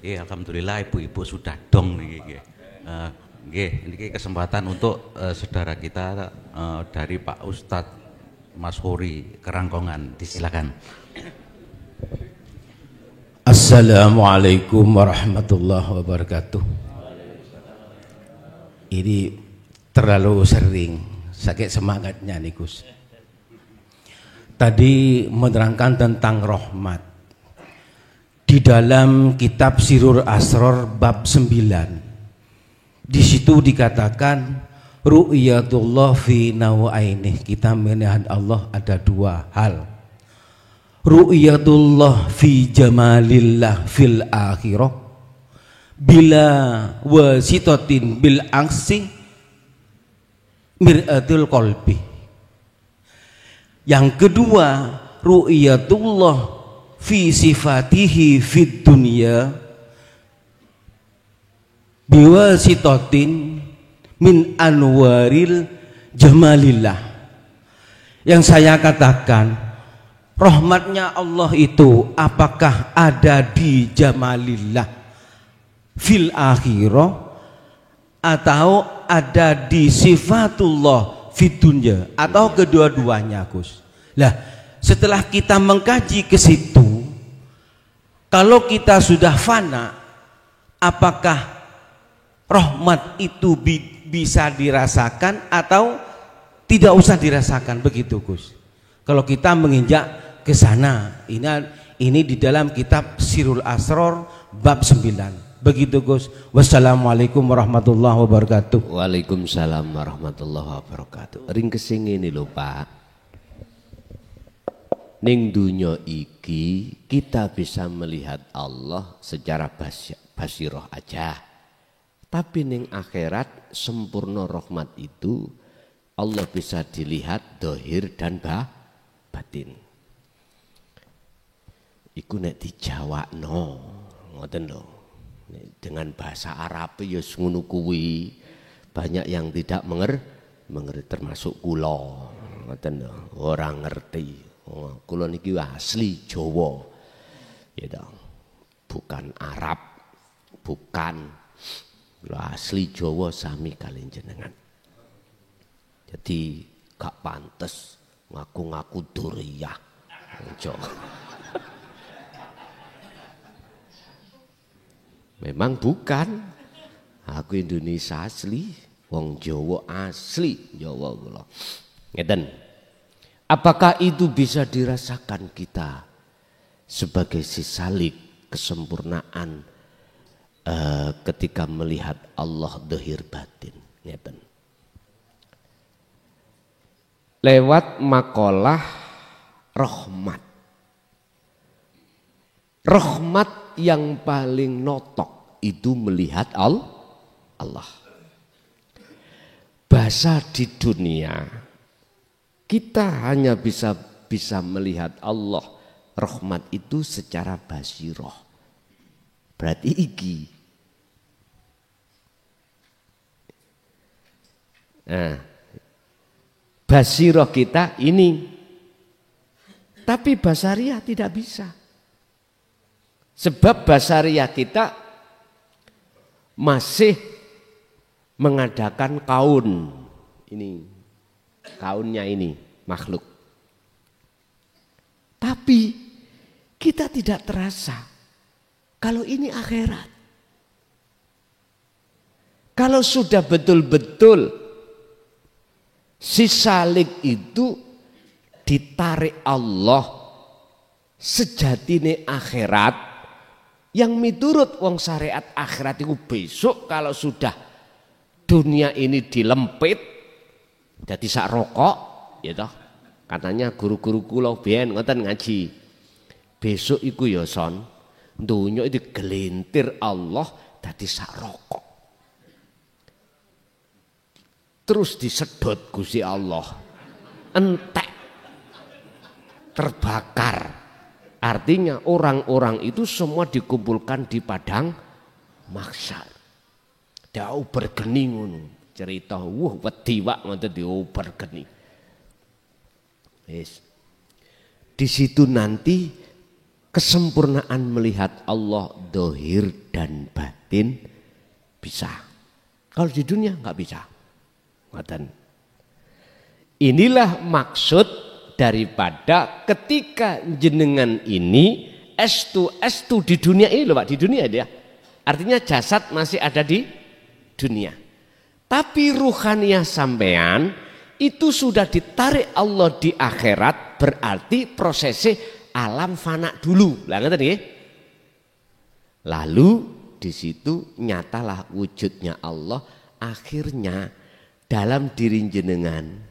Alhamdulillah ibu-ibu sudah dong niki nggih. Nggih, ini kesempatan untuk saudara kita dari Pak Ustadz Mas Huri Kerangkongan, disilakan. Assalamualaikum warahmatullahi wabarakatuh. Ini terlalu sering, sakit semangatnya nih Gus. Tadi menerangkan tentang rahmat. Di dalam kitab Sirrul Asrar bab 9. Di situ dikatakan ru'yatullah fi nawainih. Kita melihat Allah ada dua hal. Ru'yatullah fi jamalillah fil akhirah bila wasitatin bil aksi mir'atul qalbi. Yang kedua, ru'yatullah fi sifatihi fid dunya biwasitatin min anwaril jamalillah. Yang saya katakan, rahmatnya Allah itu apakah ada di jamalillah fil akhirah atau ada di sifatullah fid dunya, atau kedua-duanya Gus. Lah, setelah kita mengkaji ke situ, kalau kita sudah fana, apakah rahmat itu bisa dirasakan atau tidak usah dirasakan, begitu Gus? Kalau kita menginjak ke sana, ini di dalam kitab Sirrul Asrar bab 9. Begitu Gus. Wassalamualaikum warahmatullahi wabarakatuh. Waalaikumsalam warahmatullahi wabarakatuh. Ring kesing ini lho Pak. Ning dunya iki kita bisa melihat Allah secara basirah aja. Tapi ning akhirat sempurna rahmat itu Allah bisa dilihat dohir dan batin. Iku nek dijawabno ngoten lho. Dengan bahasa Arab ya ngono kuwi, banyak yang tidak mengerti termasuk kula ngoten lho, ora ngerti. Kula niki asli Jawa. Ya dong. Bukan Arab, bukan. Kula asli Jawa sami kalian jenengan. Jadi gak pantes ngaku-ngaku duriyah. Memang bukan. Aku Indonesia asli, wong Jawa asli, Jawa kula. Ngeten. Apakah itu bisa dirasakan kita sebagai sisalik kesempurnaan ketika melihat Allah dohir batin? Ngeten. Lewat makalah rahmat. Rahmat yang paling notok itu melihat Allah. Bahasa di dunia kita hanya bisa melihat Allah rahmat itu secara basirah. Berarti iki. Nah, basirah kita ini. Tapi basariah tidak bisa. Sebab basariah kita masih mengadakan kaun. Ini kaunnya ini makhluk. Tapi kita tidak terasa kalau ini akhirat. Kalau sudah betul-betul si salik itu ditarik Allah sejatine akhirat, yang miturut wong syariat akhirat itu besok kalau sudah dunia ini dilempit jadi sak rokok, ya toh. Katanya guru-guru kula biyen ngoten ngaji. Besok iku ya son, dunya itu gelintir Allah dadi sak rokok. Terus disedot Gusti Allah. Entek. Terbakar. Artinya orang-orang itu semua dikumpulkan di padang mahsyar. Dau bergeni ngono. Cerita wedi wak ngoten diobergeni. Wis. Di situ nanti kesempurnaan melihat Allah dohir dan batin bisa. Kalau di dunia nggak bisa. Inilah maksud daripada ketika jenengan ini estu di dunia ini loh Pak, di dunia dia. Artinya jasad masih ada di dunia. Tapi ruhaniyah sampean itu sudah ditarik Allah di akhirat, berarti prosesnya alam fana dulu. Lah ngeten nggih. Lalu di situ nyatalah wujudnya Allah, akhirnya dalam diri jenengan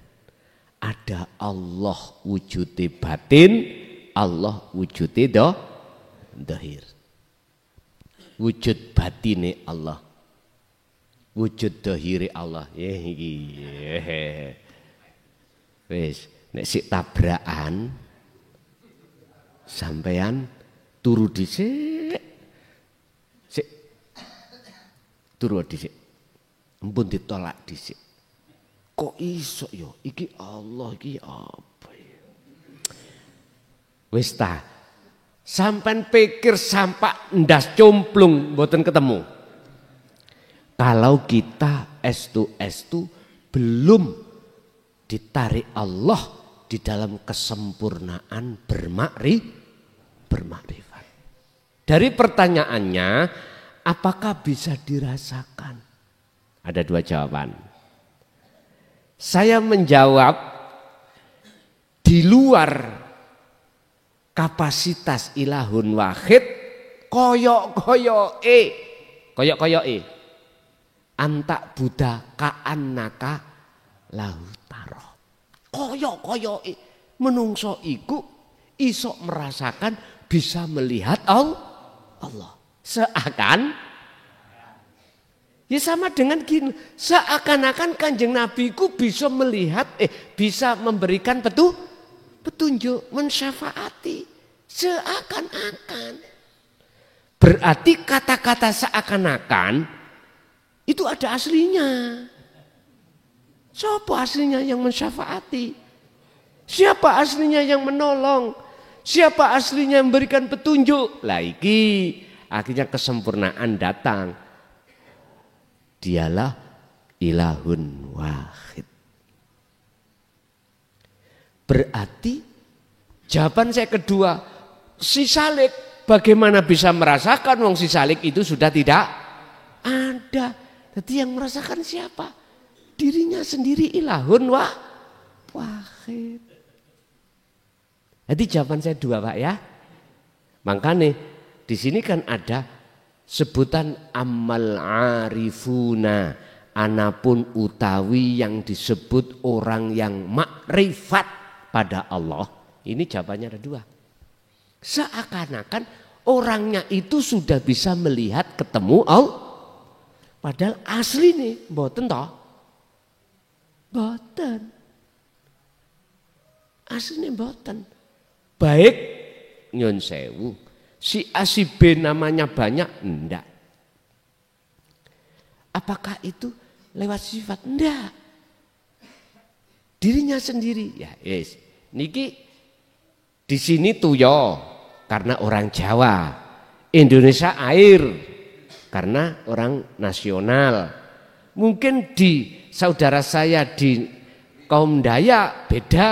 ada Allah wujude batin, Allah wujude dohir. Wujud batine Allah, wujud dohire Allah. Wis, nek sik tabrakan sampean turu dhisik. Sik. Turu dhisik. Ampun ditolak dhisik. Kok iso yo? Iki Allah iki apa ya? Wis ta. Sampean pikir sampak ndas complung mboten ketemu. Kalau kita estu belum ditarik Allah di dalam kesempurnaan bermakrifat. Dari pertanyaannya, apakah bisa dirasakan? Ada dua jawaban. Saya menjawab di luar kapasitas ilahun wahid koyok-koyoke antak buddha ka'annaka lautaro. Koyok-koyoke menungso iku iso merasakan bisa melihat Allah. Seakan ya sama dengan gini, seakan-akan Kanjeng Nabi ku bisa melihat bisa memberikan petunjuk, mensyafaati. Seakan-akan. Berarti kata-kata seakan-akan itu ada aslinya. Siapa aslinya yang mensyafaati? Siapa aslinya yang menolong? Siapa aslinya yang memberikan petunjuk? Lah iki akhirnya kesempurnaan datang. Dialah ilahun wahid. Berarti jawaban saya kedua, si salik bagaimana bisa merasakan wong si salik itu sudah tidak ada. Jadi yang merasakan siapa? Dirinya sendiri ilahun wahid. Jadi jawaban saya dua Pak ya. Makanya di sini kan ada sebutan amal arifuna, anapun utawi yang disebut orang yang makrifat pada Allah. Ini jawabannya ada dua. Seakan-akan orangnya itu sudah bisa melihat ketemu Allah. Padahal asli nih, mboten toh. Mboten. Asli nih mboten. Baik nyun sewu, si A si B namanya banyak, enggak. Apakah itu lewat sifat? Enggak. Dirinya sendiri. Ya, yes. Niki di sini tuyo karena orang Jawa, Indonesia air karena orang nasional. Mungkin di saudara saya di kaum Dayak beda,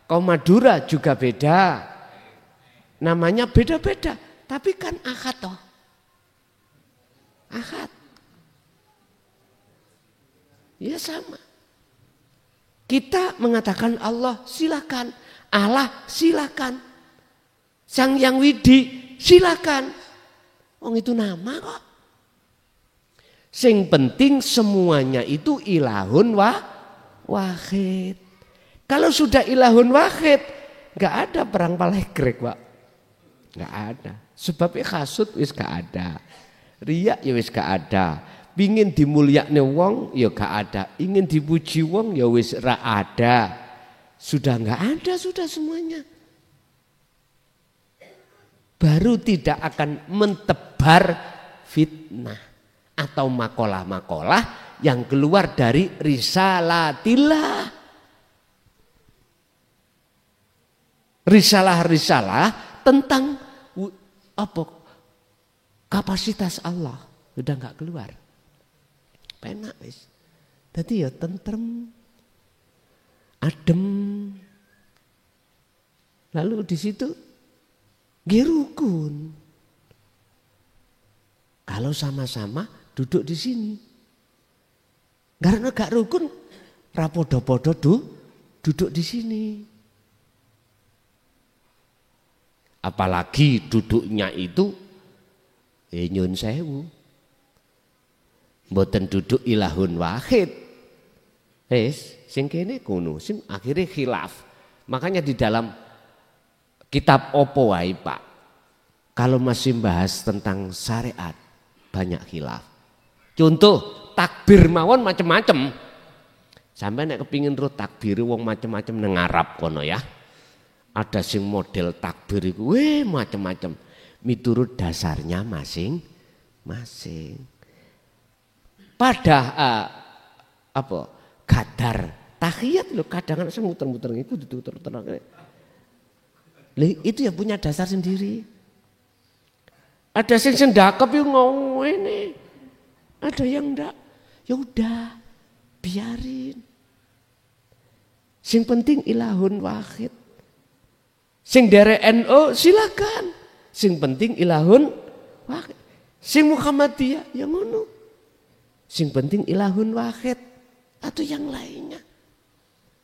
kaum Madura juga beda. Namanya beda-beda, tapi kan ahad toh. Ahad. Ya sama. Kita mengatakan Allah silakan, Allah silakan, Sang Yang Widi silakan. Wong itu nama kok. Sing penting semuanya itu ilahun wahid. Kalau sudah ilahun wahid, nggak ada perang palegrek Pak, nggak ada. Sebabnya hasud wis gak ada, riak ya wis gak ada. Ingin dimulyakne wong ya gak ada, ingin dipuji wong ya wis ra ada. Sudah enggak ada, sudah semuanya. Baru tidak akan mentebar fitnah atau makalah-makalah yang keluar dari risalatillah. Risalah-risalah tentang apa? Kapasitas Allah sudah enggak keluar. penak wis. Dadi ya tentrem, adem. Lalu di situ nggih rukun. Kalau sama-sama duduk di sini. Karena gak rukun, ra podo-podo duduk di sini. Apalagi duduknya itu nyun sewu. Mboten duduk ilahun wahid. Sing kene kuno, sing akhirnya khilaf. Makanya di dalam kitab opo wae Pak, kalau masih bahas tentang syariat banyak khilaf. Contoh takbir mawon macem-macem. Sampai nek kepingin ro takbir wong macem-macem nang Arab kono ya. Ada sing model takbir iku macem-macem. Miturut dasarnya masing-masing. Pada kadar tahiyat lho kadang sing muter-muter iku ditutur-tutur. Itu ya punya dasar sendiri. Ada sing sendakep yo ngene. Ada yang enggak. Ya udah, biarin. Sing penting ilahun wahid. Sing derek NU silakan. Sing penting ilahun wahid. Sing Muhammadiyah ya ngono. Sing penting ilahun wahid atau yang lainnya.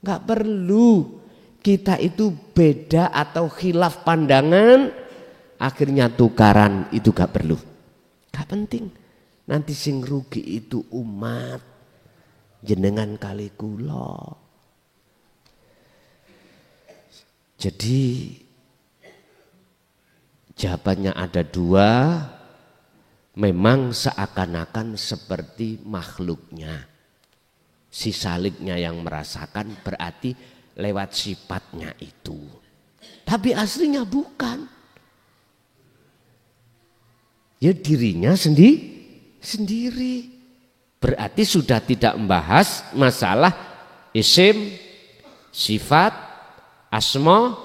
Enggak perlu kita itu beda atau khilaf pandangan akhirnya tukaran, itu gak perlu. Gak penting. Nanti sing rugi itu umat, jenengan kali kula. Jadi jawabannya ada dua, memang seakan-akan seperti makhluknya. Si saliknya yang merasakan berarti lewat sifatnya itu. Tapi aslinya bukan. Ya dirinya sendiri. Berarti sudah tidak membahas masalah isim, sifat, asma,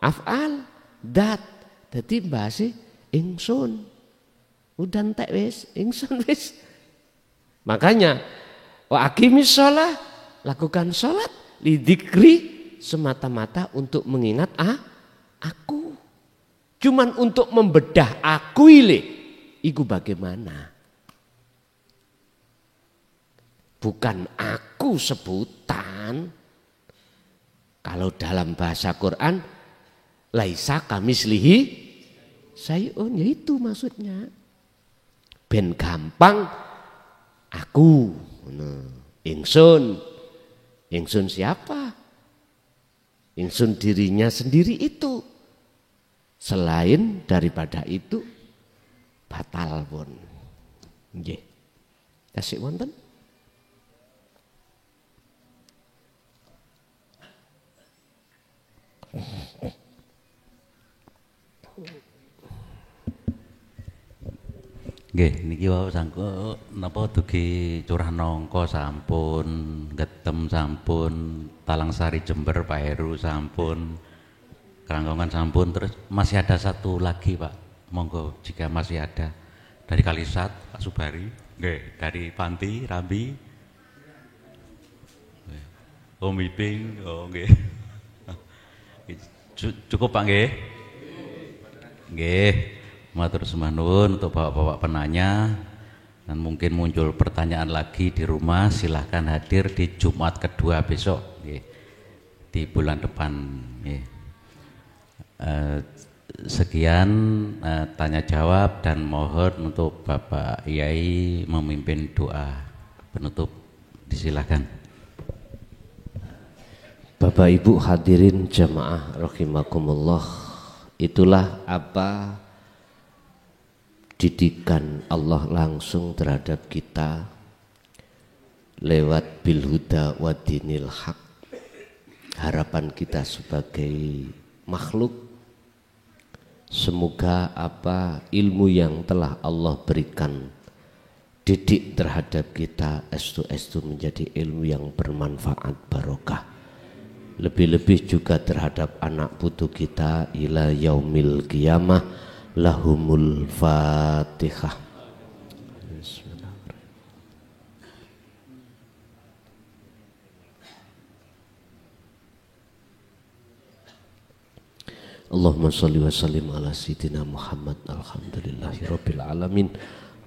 af'al, dat. Jadi bahasnya ingsun. Udah entek wis, ingsun wis. Makanya wa aqimis shalah, lakukan salat lidzikri semata-mata untuk mengingat aku. Cuman untuk membedah aku iku bagaimana? Bukan aku sebutan. Kalau dalam bahasa Quran laisa kamislihi syai'un, ya itu maksudnya. Ben gampang aku, ingsun siapa? Ingsun dirinya sendiri itu. Selain daripada itu batal pun. Nggih. Tasik wonten? Nggih, niki wau sangko napa dugi curah nangka sampun, Getem sampun, Talangsari Jember Pak Heru sampun, Kerangkongan sampun, terus masih ada satu lagi Pak. Monggo jika masih ada dari Kalisat Pak Subari, nggih, dari Panti Rambi, Om Iping, oh nggih. Cukup Pak nggih? Nggih. Matur sembah nuwun untuk bapak-bapak penanya, dan mungkin muncul pertanyaan lagi di rumah, silahkan hadir di Jumat kedua besok di bulan depan. Sekian tanya jawab dan mohon untuk Bapak Yai memimpin doa penutup, disilahkan. Bapak Ibu hadirin jamaah rahimakumullah, itulah apa didikan Allah langsung terhadap kita lewat bil huda wa dinil haq. Harapan kita sebagai makhluk, semoga apa ilmu yang telah Allah berikan didik terhadap kita estu menjadi ilmu yang bermanfaat barokah. Lebih-lebih juga terhadap anak putu kita ila yaumil qiyamah. Lahumul Fatihah. Bismillahirrahmanirrahim. Allahumma sholli wa sallim ala sayyidina Muhammad. Alhamdulillahi rabbil alamin.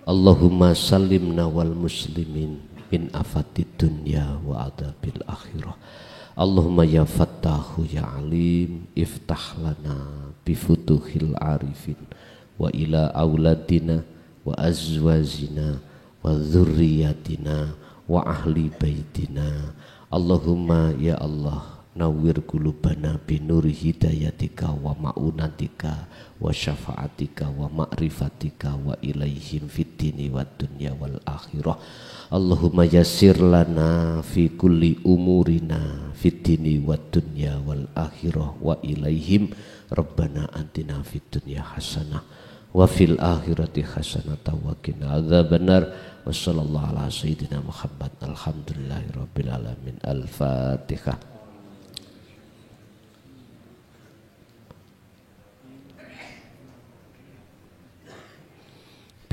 Allahumma sallimna wal muslimin min afatid dunya wa adabil akhirah. Allahumma ya fattahu ya alim iftah lana bifutuhil arifin wa ila auladina wa azwajina wa dzurriyyatina wa ahli baitina. Allahumma ya Allah nawwir qulubana binuri hidayatika wa ma'unatika wa syafa'atika wa ma'rifatika wa ilaihim fid dini wad dunya wal akhirah. Allahumma yassir lana fi kulli umurina fid dini wad dunya wal akhirah wa ilaihim. Rabbana atina fid dunya hasanah wa fil akhirati hasanah wa qina adzabannar. Wa sallallahu ala sayyidina Muhammad. Alhamdulillahi rabbil alamin. Al-Fatihah.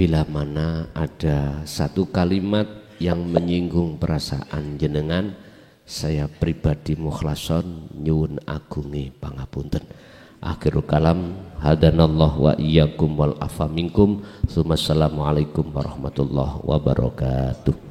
Bila mana ada satu kalimat yang menyinggung perasaan jenengan, saya pribadi mukhlason nyuwun agungi pangapunten. Akhirul kalam, hadanallah wa iyyakum wal afa minkum. Assalamualaikum warahmatullahi wabarakatuh.